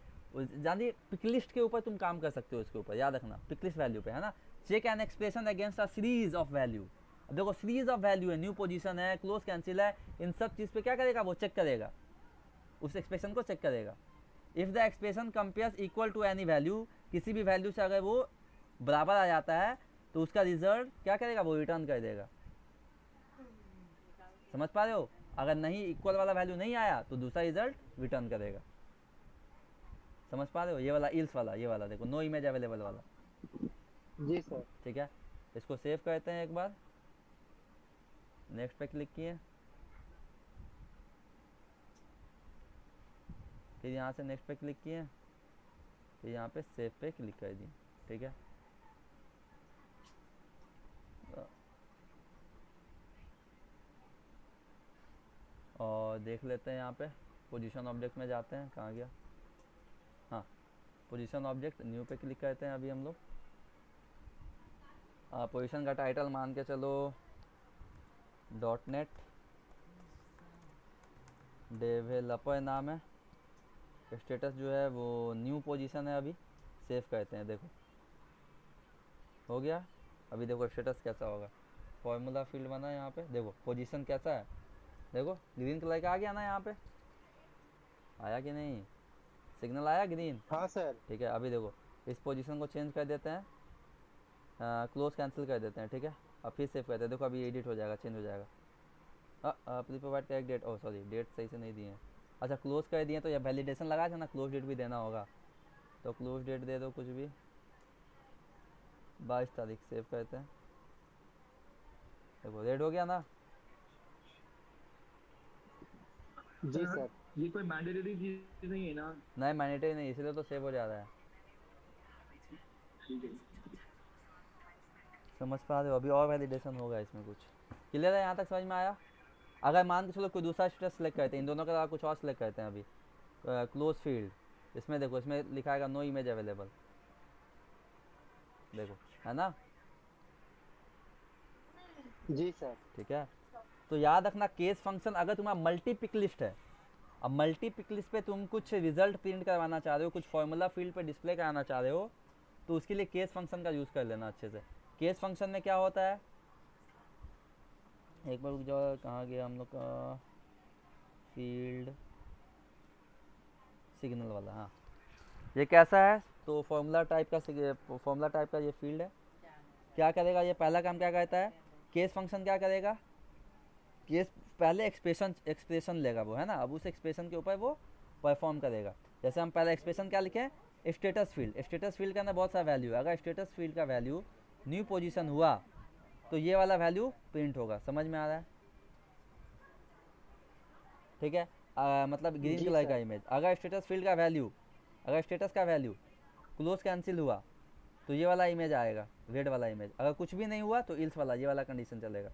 जानिए पिक लिस्ट के ऊपर तुम काम कर सकते हो, इसके ऊपर याद रखना, पिक लिस्ट वैल्यू पे, है ना। Check an expression against a series of value. अब देखो सीरीज ऑफ वैल्यू है, न्यू पोजीशन है, क्लोज कैंसिल है, इन सब चीज़ पे क्या करेगा वो, चेक करेगा, उस एक्सप्रेशन को चेक करेगा। If the expression compares equal to any value, किसी भी वैल्यू से अगर वो बराबर आ जाता है तो उसका रिजल्ट क्या करेगा वो, रिटर्न कर देगा। समझ पा रहे हो? अगर नहीं इक्वल वाला वैल्यू नहीं आया तो दूसरा रिजल्ट रिटर्न करेगा। समझ पा रहे हो? ये वाला इल्स वाला, ये वाला देखो नो इमेज अवेलेबल वाला, जी सर। ठीक है। इसको सेव करते हैं एक बार, नेक्स्ट पे क्लिक किए, फिर यहाँ से नेक्स्ट पे क्लिक किए, फिर यहाँ पे सेव पे क्लिक कर दिए, ठीक है। और देख लेते हैं यहाँ पे पोजीशन ऑब्जेक्ट में जाते हैं, कहाँ गया, हाँ पोजीशन ऑब्जेक्ट, न्यू पे क्लिक करते हैं अभी हम लोग। पोजीशन का टाइटल मान के चलो .NET डेवलपर नाम है, स्टेटस जो है वो न्यू पोजीशन है, अभी सेव करते हैं, देखो हो गया। अभी देखो स्टेटस कैसा होगा, फॉर्मूला फील्ड बना है यहाँ पे, देखो पोजीशन कैसा है, देखो ग्रीन कलर का आ गया ना, यहाँ पे आया कि नहीं, सिग्नल आया ग्रीन। हाँ सर। ठीक है, अभी देखो इस पोजीशन को चेंज कर देते हैं, क्लोज कैंसिल कर देते हैं, ठीक है। अब फिर सेव करते हैं, देखो अभी एडिट हो जाएगा, चेंज हो जाएगा। Please provide correct date, oh sorry date सही से नहीं दिए हैं, अच्छा क्लोज कर दिए तो यह वैलिडेशन लगा था ना, क्लोज डेट भी देना होगा, तो क्लोज डेट दे दो कुछ भी, 22 तारीख, सेव करते हैं, देखो रेड हो गया ना। जी सर। ये कोई मैंडेटरी चीज नहीं है ना? नहीं मैंडेटरी नहीं, इसलिए तो सेव हो जा रहा है। ठीक है। समझ पा रहे हो? अभी और वैलिडेशन होगा इसमें कुछ। क्लियर है? यहाँ तक समझ में आया? अगर मान के चलो कोई दूसरा स्टेटस सेलेक्ट करते हैं, इन दोनों के अलावा कुछ और सेलेक्ट करते हैं अभी, क्लोज फील्ड, इसमें देखो इसमें लिखा है नो इमेज अवेलेबल, देखो है ना? जी सर। ठीक है, तो याद रखना केस फंक्शन अगर तुम्हारा मल्टी पिक लिस्ट है, अब मल्टी पिक लिस्ट पे तुम कुछ रिजल्ट प्रिंट करवाना चाह रहे हो, कुछ फॉर्मूला फील्ड पे डिस्प्ले कराना चाह रहे हो, तो उसके लिए केस फंक्शन का यूज़ कर लेना अच्छे से। केस फंक्शन में क्या होता है, एक बार रुक जाओ, कहाँ गया हम लोग का फील्ड सिग्नल वाला, हाँ ये कैसा है, तो फॉर्मूला टाइप का ये फील्ड है। क्या करेगा ये, पहला काम क्या करता है, केस फंक्शन क्या करेगा, केस पहले एक्सप्रेशन लेगा वो, है ना, अब उस एक्सप्रेशन के ऊपर वो परफॉर्म करेगा। जैसे हम पहले एक्सप्रेशन क्या लिखे, स्टेटस फील्ड, स्टेटस फील्ड के अंदर बहुत सारा वैल्यू है, अगर स्टेटस फील्ड का वैल्यू न्यू पोजीशन हुआ तो ये वाला वैल्यू प्रिंट होगा। समझ में आ रहा है? ठीक है, मतलब ग्रीन जी कलर का सर। इमेज, अगर स्टेटस फील्ड का वैल्यू, अगर स्टेटस का वैल्यू क्लोज कैंसिल हुआ तो ये वाला इमेज आएगा, रेड वाला इमेज। अगर कुछ भी नहीं हुआ तो इल्स वाला, ये वाला कंडीशन चलेगा।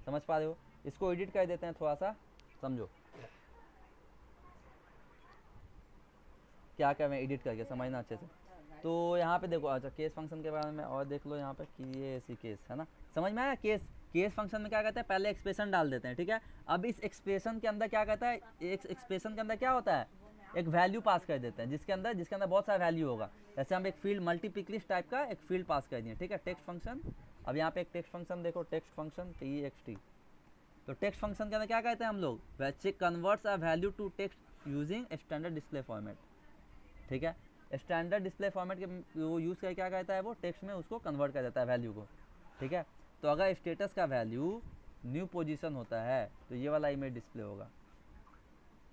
समझ पा रहे हो? इसको एडिट कर देते हैं, थोड़ा सा समझो क्या क्या मैं एडिट करके समझना अच्छे से। तो यहाँ पे देखो, अच्छा केस फंक्शन के बारे में और देख लो यहाँ पे कि ये ऐसी केस है ना, समझ में आया? केस फंक्शन में क्या कहते हैं, पहले एक्सप्रेशन डाल देते हैं, ठीक है। अब इस एक्सप्रेशन के अंदर क्या कहता है, एक एक्सप्रेशन के अंदर क्या होता है, एक वैल्यू पास कर देते हैं, जिसके अंदर बहुत सारा वैल्यू होगा। जैसे हम एक फील्ड मल्टीपिक लिस्ट टाइप का एक फील्ड पास कर दिए, ठीक है, टेक्स्ट फंक्शन। अब यहाँ पे एक टेक्स्ट फंक्शन देखो, टेक्स्ट फंक्शन TXT, तो टेक्स्ट फंक्शन के अंदर क्या कहते हैं हम लोग, which converts a value to text using standard display format, ठीक है। स्टैंडर्ड डिस्प्ले फॉर्मेट के वो यूज़ करके क्या कहता है, वो टेक्स्ट में उसको कन्वर्ट कर देता है वैल्यू को, ठीक है। तो अगर स्टेटस का वैल्यू न्यू पोजीशन होता है तो ये वाला इमेज डिस्प्ले होगा,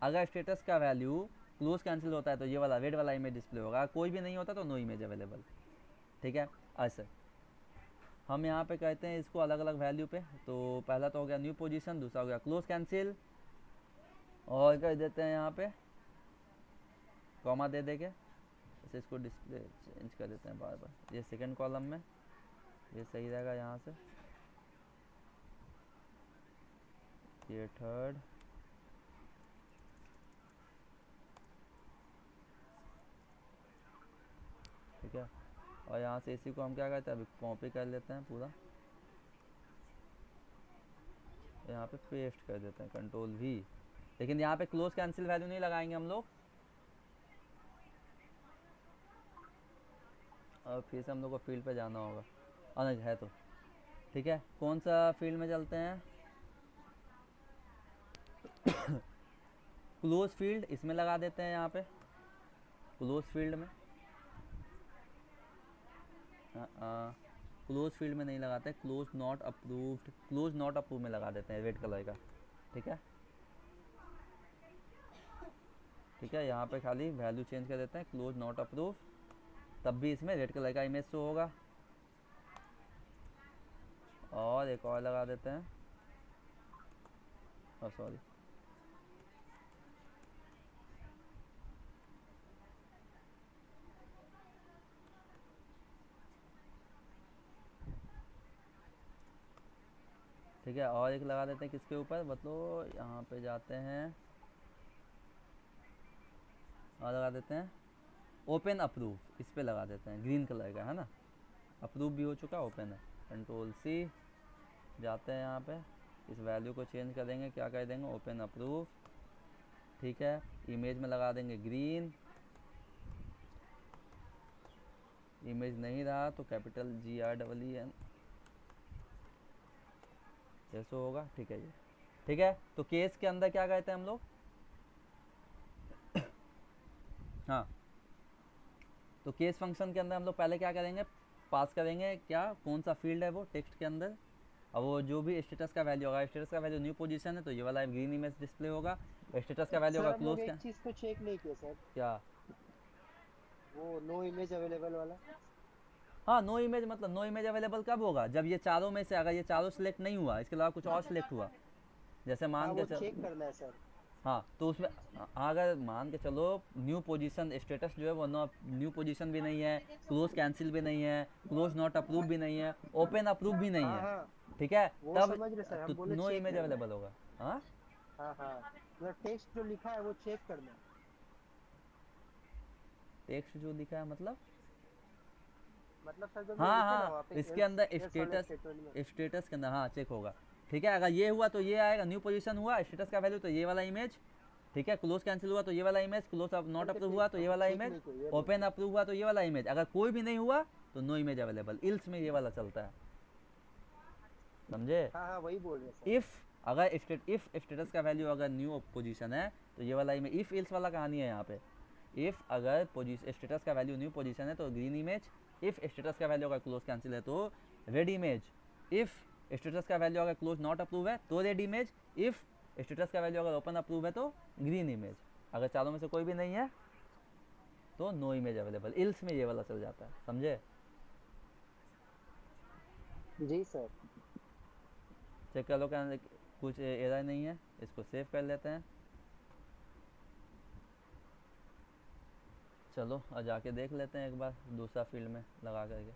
अगर स्टेटस का वैल्यू क्लोज कैंसिल होता है तो ये वाला रेड वाला इमेज डिस्प्ले होगा, कोई भी नहीं होता तो नो इमेज अवेलेबल, ठीक है। ऐसे हम यहाँ पे कहते हैं इसको अलग अलग वैल्यू पे, तो पहला तो हो गया न्यू पोजीशन, दूसरा हो गया क्लोज कैंसिल, और कर देते हैं यहाँ पे कॉमा दे देके, जैसे इसको डिस्प्ले चेंज कर देते हैं बार बार, ये सेकंड कॉलम में ये सही रहेगा, यहाँ से ये थर्ड, ठीक है। और यहाँ से इसी को हम क्या करते हैं, अभी कॉपी कर लेते हैं पूरा, यहाँ पे पेस्ट कर देते हैं Ctrl+V, लेकिन यहाँ पे क्लोज कैंसिल वैल्यू नहीं लगाएंगे हम लोग, और फिर से हम लोग को फील्ड पे जाना होगा, अलग है तो ठीक है। कौन सा फील्ड में चलते हैं, क्लोज फील्ड, इसमें लगा देते हैं यहाँ पे क्लोज फील्ड में, क्लोज फील्ड में नहीं लगाते, close not approved, close not approve में लगा देते हैं रेड कलर का, ठीक है। ठीक है, यहाँ पे खाली वैल्यू चेंज कर देते हैं क्लोज नॉट अप्रूव, तब भी इसमें रेड कलर का इमेज शो होगा। और एक और लगा देते हैं, सॉरी, ठीक है, और एक लगा देते हैं किसके ऊपर, मतलब यहाँ पे जाते हैं और लगा देते हैं ओपन अप्रूव, इस पे लगा देते हैं, ग्रीन कलर का है ना, अप्रूव भी हो चुका, ओपन है। Ctrl+C, जाते हैं यहाँ पे, इस वैल्यू को चेंज कर देंगे, क्या कर देंगे, ओपन अप्रूव, ठीक है। इमेज में लगा देंगे ग्रीन, इमेज नहीं रहा तो कैपिटल GREEN जैसे होगा, ठीक है ये, ठीक है। तो केस के अंदर क्या कहते हैं हम लोग, हाँ, तो केस फंक्शन के अंदर हम लोग पहले क्या करेंगे, पास करेंगे क्या, कौन सा फील्ड है वो टेक्स्ट के अंदर, अब वो जो भी स्टेटस का वैल्यू होगा, स्टेटस का वैल्यू न्यू पोजीशन है तो ये वाला ग्रीन इमेज डिस्प्ले होगा, स्टेटस का वैल्यू सर होगा हम लोग क्लोज एक का, चीज को चेक नहीं किया सर, क्या, वो नो इमेज अवेलेबल वाला। हाँ नो इमेज, मतलब नो इमेज अवेलेबल कब होगा, जब ये चारों में से अगर ये चारों सिलेक्ट नहीं हुआ, इसके अलावा कुछ और सिलेक्ट हुआ, जैसे हाँ मान के वो चल, चेक करना है सर। हाँ तो उसमें अगर मान के चलो न्यू पोजीशन स्टेटस जो है वो न्यू पोजीशन भी नहीं है, क्लोज कैंसिल भी नहीं है, क्लोज नॉट अप्रूव भी नहीं है, ओपन अप्रूव भी नहीं हाँ है, हाँ, ठीक है, वो तब समझ रहे सर, तो हम बोले नो चेक इमेज करना है। अवेलेबल होगा। हाँ हाँ हाँ, मतलब टेक्स्ट जो लिखा है वो चेक करना है। टेक्स्ट जो लिखा है मतलब सर जब वो हाँ लिखे ना हाँ वहाँ पे इसके एल्स अंदर एल्स वाले स्टेटस, स्टेटमेंट में। स्टेटस के अंदर हाँ चेक होगा, ठीक है, अगर ये हुआ तो ये आएगा, न्यू पोजीशन हुआ स्टेटस का वैल्यू तो ये वाला इमेज, ठीक है, क्लोज कैंसिल हुआ तो ये वाला इमेज, क्लोज नॉट करके अप्रूव फिर हुआ तो ये हमको वाला चेक इमेज, नहीं चाहिए बोल ओपन रहे। अप्रूव हुआ तो ये वाला इमेज, अगर कोई भी नहीं हुआ तो नो इमेज अवेलेबल, इल्स में ये वाला चलता है, समझे। हाँ हाँ, वही बोल रहे सर। इफ अगर इफ स्टेटस का वैल्यू अगर न्यू पोजीशन है तो ये वाला इमेज, इफ इल्स वाला कहानी है यहाँ पे, इफ अगर स्टेटस का वैल्यू न्यू पोजीशन है तो ग्रीन इमेज, इफ स्टेटस का वैल्यू अगर क्लोज कैंसिल है तो रेड इमेज, इफ स्टेटस का वैल्यू अगर क्लोज नॉट अप्रूव है तो रेड इमेज, इफ स्टेटस का वैल्यू अगर ओपन अप्रूव है तो ग्रीन इमेज, अगर चारों में से कोई भी नहीं है तो नो इमेज अवेलेबल, इल्स में ये वाला चल जाता है, समझे। जी सर। चेक कर लो क्या कुछ एरर नहीं है, इसको सेव कर लेते हैं। चलो और जाके देख लेते हैं एक बार दूसरा फील्ड में लगा करके,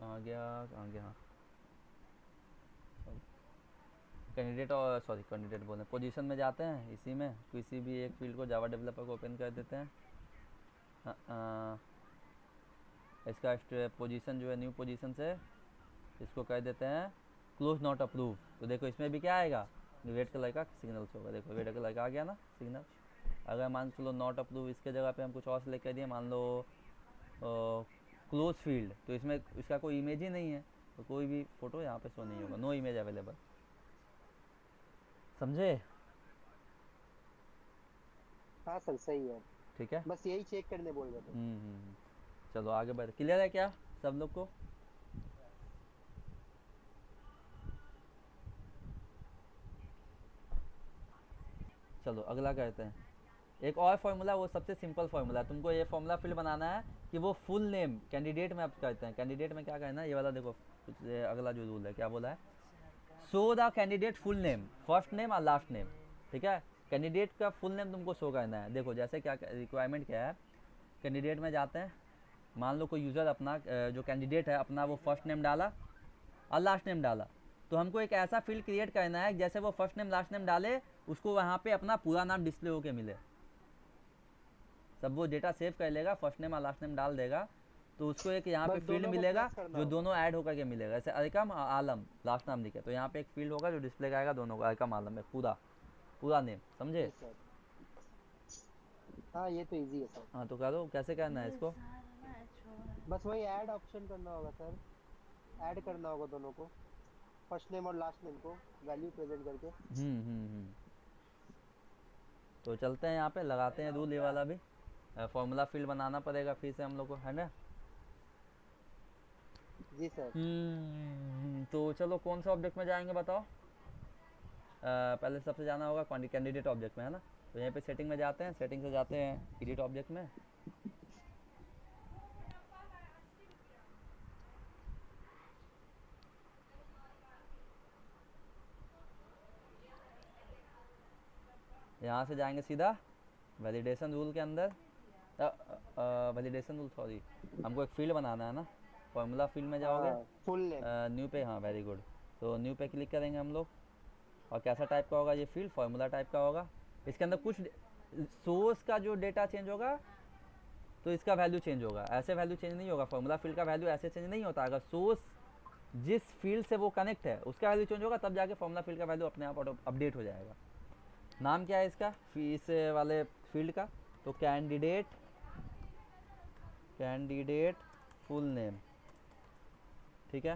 आ गया हाँ कैंडिडेट, और सॉरी कैंडिडेट बोले पोजीशन में जाते हैं, इसी में किसी भी एक फील्ड को जावा डेवलपर को ओपन कर देते हैं। इसका पोजीशन जो है न्यू पोजीशन से इसको कर देते हैं क्लोज नॉट अप्रूव, तो देखो इसमें भी क्या आएगा, रेड कलर का सिग्नल होगा, देखो रेड कलर का आ गया ना सिग्नल। अगर मान चलो नॉट अप्रूव इसके जगह पे हम कुछ और सेलेक्ट कर दिए, मान लो क्लोज फील्ड, तो इसमें इसका कोई इमेज ही नहीं है तो कोई भी फोटो यहाँ पे शो नहीं होगा, नो इमेज अवेलेबल, समझे। हाँ सर सही है, ठीक है, बस यही चेक करने बोल रहे थे। चलो आगे बढ़, क्लियर है क्या सब लोग को। चलो अगला करते हैं, एक और फॉर्मूला, वो सबसे सिंपल फॉर्मूला, तुमको ये फॉर्मूला फिल बनाना है कि वो फुल नेम कैंडिडेट में आप करते हैं, कैंडिडेट में क्या करना है, ये वाला देखो कुछ अगला जो रूल है क्या बोला है, show the candidate full name, first name और लास्ट नेम, ठीक है, कैंडिडेट का फुल नेम तुमको शो करना है। देखो जैसे क्या रिक्वायरमेंट क्या है, कैंडिडेट में जाते हैं, मान लो कोई यूज़र अपना जो कैंडिडेट है अपना वो फर्स्ट नेम डाला और लास्ट नेम डाला, तो हमको एक ऐसा फील्ड क्रिएट करना है जैसे वो फर्स्ट नेम लास्ट नेम डाले उसको वहाँ पे अपना पूरा नाम डिस्प्ले होके मिले, सब वो डेटा सेव कर लेगा, फर्स्ट नेम और लास्ट नेम डाल देगा, तो उसको एक यहाँ पे बस फील्ड दोनों को मिलेगा प्लस करना जो होगा। दोनों ऐड होकर के मिलेगा, जैसे अरकम और आलम लास्ट नाम लिखे तो यहाँ पे एक फील्ड होगा जो डिस्प्ले करेगा दोनों का, अरकम आलम में पूरा पूरा नेम, समझे। जी सर। हाँ ये तो इजी है सर, हाँ तो करो कैसे करना है इसको, बस वही ऐड ऑप्शन करना होगा सर, ऐड करना होगा दोनों को, फर्स्ट नेम और लास्ट नेम को वैल्यू प्रेजेंट करके। तो चलते हैं यहाँ पे लगाते हैं रूल, ये वाला भी फॉर्मूला फील्ड बनाना पड़ेगा फिर से हम लोग को, है ना। जी सर। तो चलो कौन सा ऑब्जेक्ट में जाएंगे बताओ, पहले सबसे जाना होगा कैंडिडेट ऑब्जेक्ट में, है ना, तो यहाँ पे सेटिंग में जाते हैं, सेटिंग से जाते हैं एडिट ऑब्जेक्ट में, यहाँ से जाएंगे सीधा वैलिडेशन रूल के अंदर, वैलिडेशन रूल सॉरी, हमको एक फील्ड बनाना है ना, फॉर्मूला फील्ड में जाओगे, फुल नेम। न्यू पे, हाँ वेरी गुड, तो न्यू पे क्लिक करेंगे हम लोग, और कैसा टाइप का होगा ये फील्ड, फार्मूला टाइप का होगा, इसके अंदर कुछ सोर्स का जो डेटा चेंज होगा तो इसका वैल्यू चेंज होगा, ऐसे वैल्यू चेंज नहीं होगा, फार्मूला फील्ड का वैल्यू ऐसे चेंज नहीं होता, अगर सोर्स जिस फील्ड से वो कनेक्ट है उसका वैल्यू चेंज होगा तब जाके फार्मूला फील्ड का वैल्यू अपने आप अपडेट हो जाएगा। नाम क्या है इसका इस वाले फील्ड का, तो कैंडिडेट फुल नेम, ठीक है,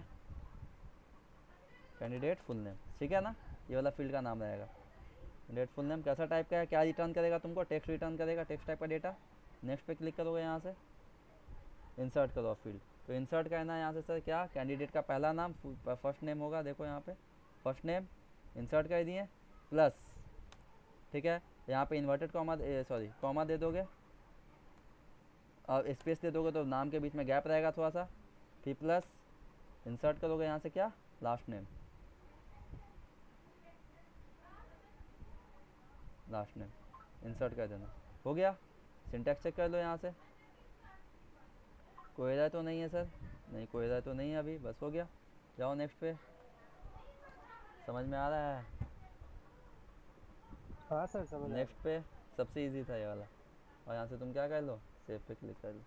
कैंडिडेट फुल नेम, ठीक है ना, ये वाला फील्ड का नाम रहेगा कैंडिडेट फुल नेम। कैसा टाइप का है, क्या रिटर्न करेगा तुमको, टेक्स्ट रिटर्न करेगा, टेक्स्ट टाइप का डेटा। नेक्स्ट पे क्लिक करोगे, यहाँ से इंसर्ट करो फील्ड, तो इंसर्ट करना है यहाँ से सर क्या, कैंडिडेट का पहला नाम फर्स्ट नेम होगा, देखो यहाँ पे फर्स्ट नेम इंसर्ट कर दिए प्लस, ठीक है, यहाँ पे इन्वर्टेड कॉमा सॉरी कॉमा दे दोगे और स्पेस दे दोगे तो नाम के बीच में गैप रहेगा थोड़ा सा, फिर प्लस इंसर्ट करोगे यहाँ से क्या, last name, last name insert कर देना। हो गया। सिंटैक्स चेक कर लो यहाँ से, कोई एरर तो नहीं है सर? नहीं कोई एरर तो नहीं है अभी, बस हो गया। जाओ नेक्स्ट पे। समझ में आ रहा है? हाँ सर समझ आ रहा नेक्स्ट पे सबसे इजी था ये वाला। और यहाँ से तुम क्या कर लो, सेव पे क्लिक कर लो।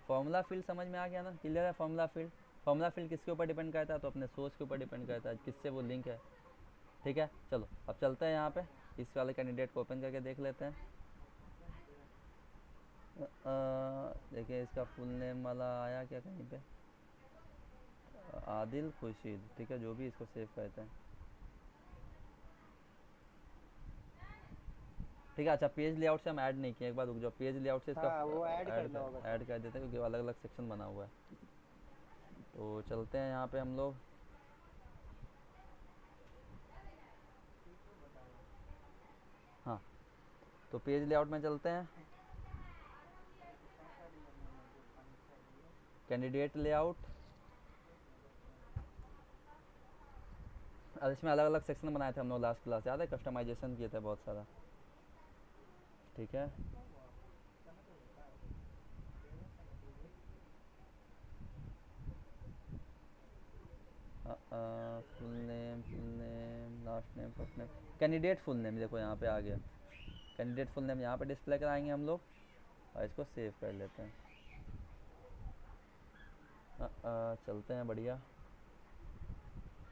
फॉर्मूला फील्ड समझ में आ गया ना? क्लियर है? फॉर्मूला फील्ड, फॉर्मूला फील्ड किसके ऊपर डिपेंड करता है? तो अपने सोर्स के ऊपर डिपेंड करता है, किससे वो लिंक है। ठीक है, चलो अब चलते हैं यहाँ पे, इस वाले कैंडिडेट को ओपन करके देख लेते हैं। देखिए इसका फुल नेम वाला आया क्या कहीं पे? आदिल खुर्शीद, ठीक है, जो भी इसको सेव करते हैं। ठीक है, अच्छा पेज लेआउट से हम ऐड नहीं किए, एक बार रुक जाओ, पेज लेआउट से इसका हाँ, वो ऐड करना होगा सर। ऐड कर देते हैं क्योंकि अलग अलग सेक्शन बना हुआ है। तो चलते हैं यहाँ पे हम लोग, हाँ तो पेज लेआउट में चलते हैं, कैंडिडेट लेआउट। और इसमें अलग अलग सेक्शन बनाए थे हम लोग लास्ट क्लास, याद है? कस्टमाइजेशन किए थे बहुत सारा। ठीक है, full name, last name, first name, candidate full name देखो यहाँ पे आ गया। कैंडिडेट फुल नेम यहाँ पे डिस्प्ले कराएंगे हम लोग और इसको सेव कर लेते हैं। चलते हैं बढ़िया।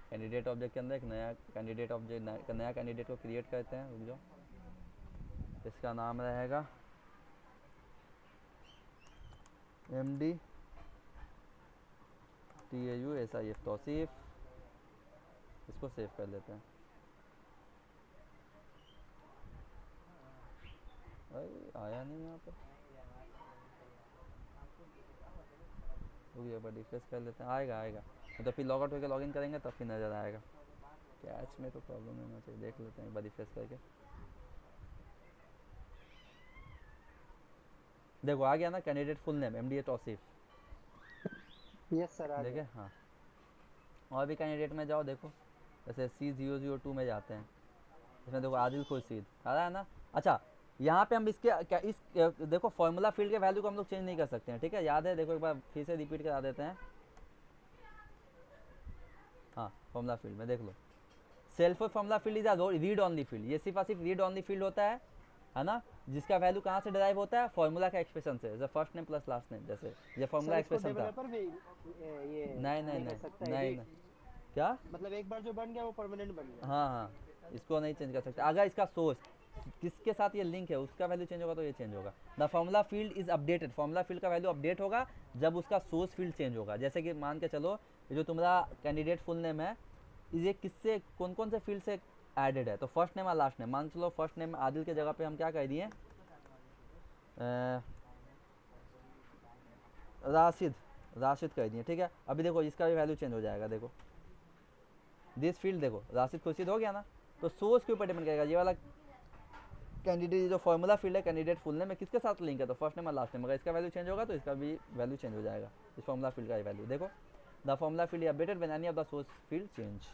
कैंडिडेट ऑब्जेक्ट के अंदर एक नया कैंडिडेट ऑब्जेक्ट, नया कैंडिडेट को क्रिएट करते हैं, रुक जाओ। इसका नाम रहेगा MD TAUSIF, तौसीफ। इसको सेव कर लेते हैं। अरे आया नहीं यहाँ पे, रुक जाओ, रिफ्रेश कर लेते हैं, आएगा आएगा। तो फिर लॉग आउट होकर लॉगिन करेंगे तब फिर नज़र आएगा। कैच में तो प्रॉब्लम नहीं होना चाहिए, देख लेते हैं एक बार रिफ्रेश करके। देखो आ गया ना candidate full name MD Tauseef, yes sir आ देखे? गया। हाँ, और भी कैंडिडेट में जाओ, देखो जैसे C002 में जाते हैं, इसमें देखो आदिल खुर्शीद आ रहा है ना। अच्छा यहाँ पे हम इसके क्या देखो फॉर्मूला फील्ड के वैल्यू को हम लोग चेंज नहीं कर सकते हैं, ठीक है, याद है? देखो एक बार फिर से रिपीट करा देते हैं। हाँ फॉर्मूला फील्ड में देख लो, self formula field is read only field, ये सिर्फ और सिर्फ रीड ऑनली फील्ड होता है ना, जिसका वैल्यू कहाँ से डिराइव होता है? फॉर्मूला का एक्सप्रेशन से, जैसे first name plus last name, जैसे ये फॉर्मूला सर इसको एक्सप्रेशन था। डेवलपर भी ये नहीं नहीं कर नहीं सकता है नहीं edit? नहीं, क्या? मतलब एक बार जो बन गया वो परमानेंट बन गया। हाँ हाँ, इसको नहीं चेंज कर सकते। अगर इसका सोर्स किसके साथ ये लिंक है उसका वैल्यू चेंज होगा तो ये चेंज होगा। The formula field is updated, formula field का वैल्यू अपडेट होगा जब उसका सोर्स फील्ड चेंज होगा। जैसे कि मान के चलो ये जो तुम्हारा कैंडिडेट फुल नेम है, ये किससे, कौन कौन से फील्ड से एडेड है? तो फर्स्ट नेम और लास्ट नेम। मान के चलो फर्स्ट नेम आदिल के जगह पे हम क्या कह दिए, राशिद, राशिद कह दिए, ठीक है। अभी देखो इसका भी वैल्यू चेंज हो जाएगा, देखो दिस फील्ड, देखो राशिद खुर्शीद हो गया ना। तो सोर्स के ऊपर डिपेंड करेगा ये वाला कैंडिडेट, जो फॉर्मूला फील्ड है कैंडिडेट फुल नेम में किसके साथ लिंक है, तो फर्स्ट नेम और लास्ट नेम। अगर इसका वैल्यू चेंज होगा तो इसका भी वैल्यू चेंज हो जाएगा, इस फॉर्मूला फील्ड का वैल्यू। देखो the formula field is updated when any of the source field change.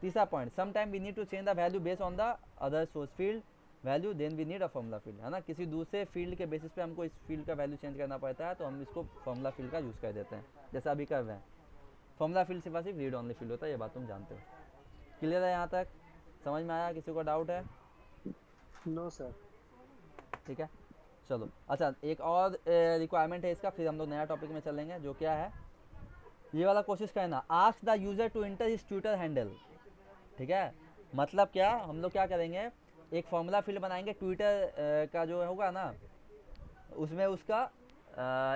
तीसरा point, some time we need to change the value based on the other source field value, then we need a formula field, है ना। किसी दूसरे field के basis पे हमको इस field का वैल्यू चेंज करना पड़ता है तो हम इसको फॉर्मूला फील्ड का यूज़ कर देते हैं, जैसे अभी कर रहे हैं। फॉर्मूला फील्ड सिर्फ रीड ऑनली फील्ड होता है, ये बात तुम जानते हो। क्लियर है यहाँ तक? समझ में आया? किसी को डाउट है? No sir. ठीक है, चलो। अच्छा एक और रिक्वायरमेंट है इसका, फिर हम लोग नया टॉपिक में चलेंगे, जो क्या है ये वाला कोशिश करना, ask the user to enter his Twitter handle. ठीक है, मतलब क्या, हम लोग क्या करेंगे, एक फॉर्मूला फील्ड बनाएंगे ट्विटर का जो होगा ना, उसमें उसका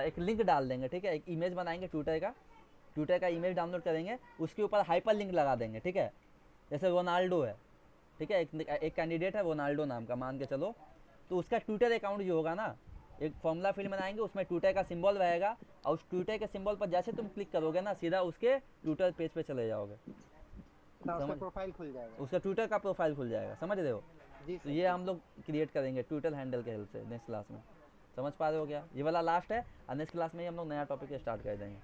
एक लिंक डाल देंगे, ठीक है। एक इमेज बनाएंगे ट्विटर का इमेज डाउनलोड करेंगे, उसके ऊपर हाइपर लिंक लगा देंगे, ठीक है। जैसे रोनाल्डो है, ठीक है, एक कैंडिडेट है रोनाल्डो नाम का, मान के चलो, तो उसका ट्विटर अकाउंट जो होगा ना, एक फॉर्मूला फील्ड बनाएंगे, उसमें ट्विटर का सिंबल रहेगा, और उस ट्विटर के सिंबल पर जैसे तुम क्लिक करोगे ना, सीधा उसके ट्विटर पेज पे चले जाओगे, उसका प्रोफाइल खुल जाएगा, उसका ट्विटर का प्रोफाइल खुल जाएगा, समझ रहे हो? जी तो सर। ये हम लोग क्रिएट करेंगे ट्विटर हैंडल के हेल्प से नेक्स्ट क्लास में। समझ पा रहे हो क्या? ये वाला लास्ट है, और नेक्स्ट क्लास में ही हम लोग नया टॉपिक स्टार्ट कर देंगे।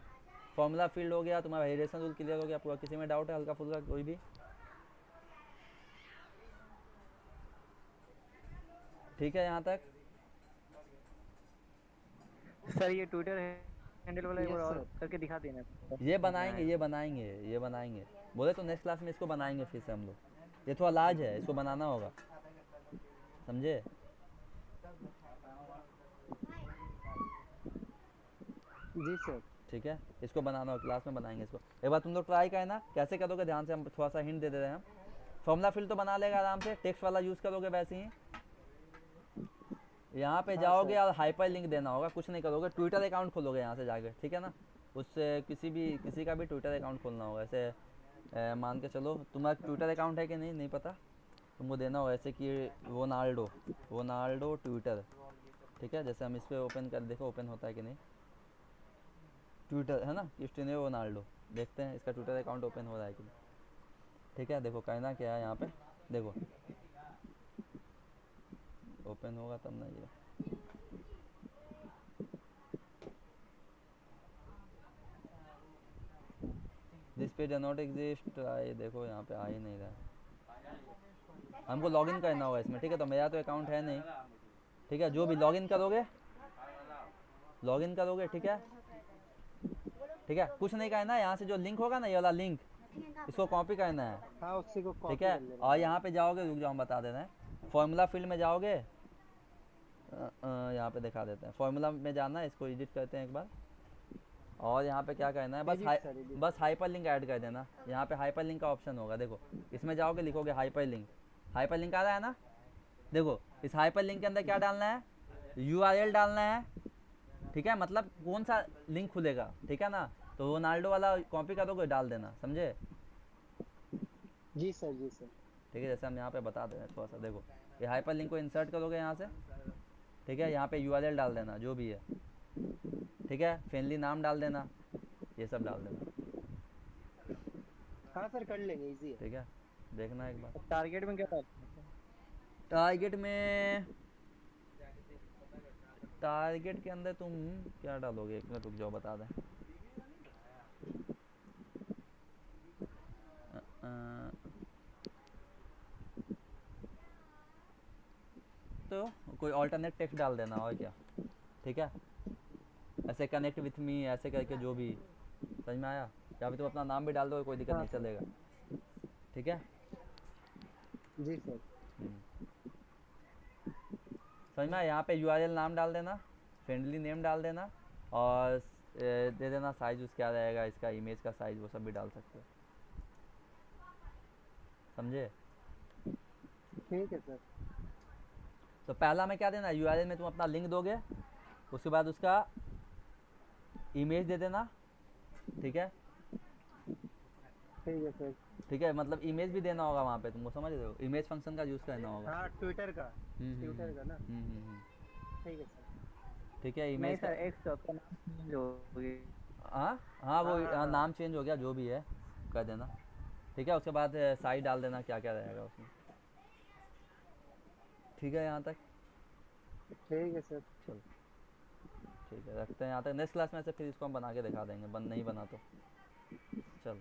फॉर्मूला फील्ड हो गया, तुम्हारा वेरिएशन रूल क्लियर हो गया पूरा। किसी में डाउट है हल्का फुल्का कोई भी? ठीक है यहाँ तक? सर ये ट्विटर हैंडल वाला एक यस बार और सर। करके दिखा देना। ये बनाएंगे, ये बनाएंगे, ये बनाएंगे। बोले तो नेक्स्ट क्लास में इसको बनाएंगे फिर से हम लोग। ये थोड़ा लार्ज है, इसको बनाना होगा, समझे? जी सर। ठीक है, इसको बनाना होगा, क्लास में बनाएंगे इसको। एक बार तुम लोग ट्राई करना कैसे करोगे, ध्यान से, हम थोड़ा सा हिंट दे दे रहे हैं हम। फॉर्मूला फिल तो बना लेगा आराम से, टेक्स्ट वाला यूज़ करोगे वैसे ही। यहाँ पे हाँ जाओगे सर। और हाइपर लिंक देना होगा, कुछ नहीं करोगे, ट्विटर अकाउंट खोलोगे यहाँ से जाके, ठीक है ना? उससे किसी का भी ट्विटर अकाउंट खोलना होगा। ऐसे मान के चलो तुम्हारा ट्विटर अकाउंट है कि नहीं, नहीं पता, तुमको देना होगा ऐसे कि रोनाल्डो ट्विटर, ठीक है? जैसे हम इस पर ओपन कर, देखो ओपन होता है कि नहीं, ट्विटर है ना, क्रिस्टियानो रोनाल्डो। देखते हैं इसका ट्विटर अकाउंट ओपन हो रहा है कि नहीं। ठीक है, देखो करना क्या है यहाँ पे, देखो ओपन होगा तब ना ये। दिस पेज नॉट एग्जिस्ट, आए देखो यहाँ पे आ ही नहीं रहा। हमको लॉगिन करना होगा इसमें, ठीक है? तो मेरा तो अकाउंट है नहीं, ठीक है? जो भी लॉगिन करोगे, ठीक है? ठीक है, कुछ नहीं करना है, यहाँ से जो लिंक होगा ना, ये वाला लिंक, इसको कॉपी करना है, हाँ उसी को कॉपी ठीक है? कर लेना। और यहाँ पे जाओगे, रुक जाओ हम बता दे रहे हैं, फॉर्मूला फील्ड में जाओगे, यहाँ पे दिखा देते हैं, फॉर्मूला में जाना है, इसको एडिट करते हैं एक बार। और यहाँ पे क्या करना है, Edit sir, edit। बस हाइपर लिंक ऐड कर देना। यहाँ पे हाइपर लिंक का ऑप्शन होगा, देखो इसमें जाओगे, लिखोगे हाइपर लिंक, हाइपर लिंक आ रहा है ना? देखो इस हाइपर लिंक के अंदर क्या डालना है, यूआरएल डालना है, ठीक है? मतलब कौन सा लिंक खुलेगा, ठीक है ना? तो रोनाल्डो वाला कॉपी करोगे, डाल देना, समझे? जी सर, जी सर। ठीक है, जैसे हम यहाँ पे बता दे रहे हैं थोड़ा सा, देखो ये हाइपर लिंक को इंसर्ट करोगे यहाँ से, ठीक है? यहाँ पे यूआरएल डाल देना जो भी है, ठीक है? फ्रेंडली नाम डाल देना, ये सब डाल देना, हाँ सर कर लेंगे, इजी है। ठीक है? देखना एक बार। टारगेट में क्या था? टारगेट के अंदर तुम क्या डालोगे, एक मिनट रुक जाओ बता दें। तो कोई ऑल्टरनेट टेक्स्ट डाल देना, और क्या, ठीक है? ऐसे कनेक्ट विथ मी ऐसे करके, जो भी समझ में आया? या फिर तुम अपना नाम भी डाल दो, कोई दिक्कत हाँ नहीं, सर। चलेगा, ठीक है? जी सर। समझ में आया? यहाँ पे यूआरएल नाम डाल देना, फ्रेंडली नेम डाल देना, और दे देना साइज क्या रहेगा इसका, इमेज का साइज, वो सब भी डाल सकते हो, समझे? ठीक है सर। तो पहला में क्या देना, यूआरएल में तुम अपना लिंक दोगे, उसके बाद उसका इमेज दे देना, ठीक है? ठीक है सर। ठीक है, मतलब इमेज भी देना होगा वहाँ पे, तुमको समझ रहे हो? इमेज फंक्शन का यूज़ करना होगा। हाँ ट्विटर का, हम्म, ट्विटर का ना। हम्म। ठीक है सर। ठीक है, नहीं इमेज सर, एक्स का नाम change हो गया। हाँ हाँ, वो हाँ। नाम चेंज हो गया, जो भी है कर देना, ठीक है? उसके बाद साइज डाल देना, क्या क्या रहेगा उसमें, ठीक है? यहाँ तक ठीक है सर। चलो, ठीक है, रखते हैं यहाँ तक। नेक्स्ट क्लास में से फिर इसको हम बना के दिखा देंगे, बन नहीं बना तो चल।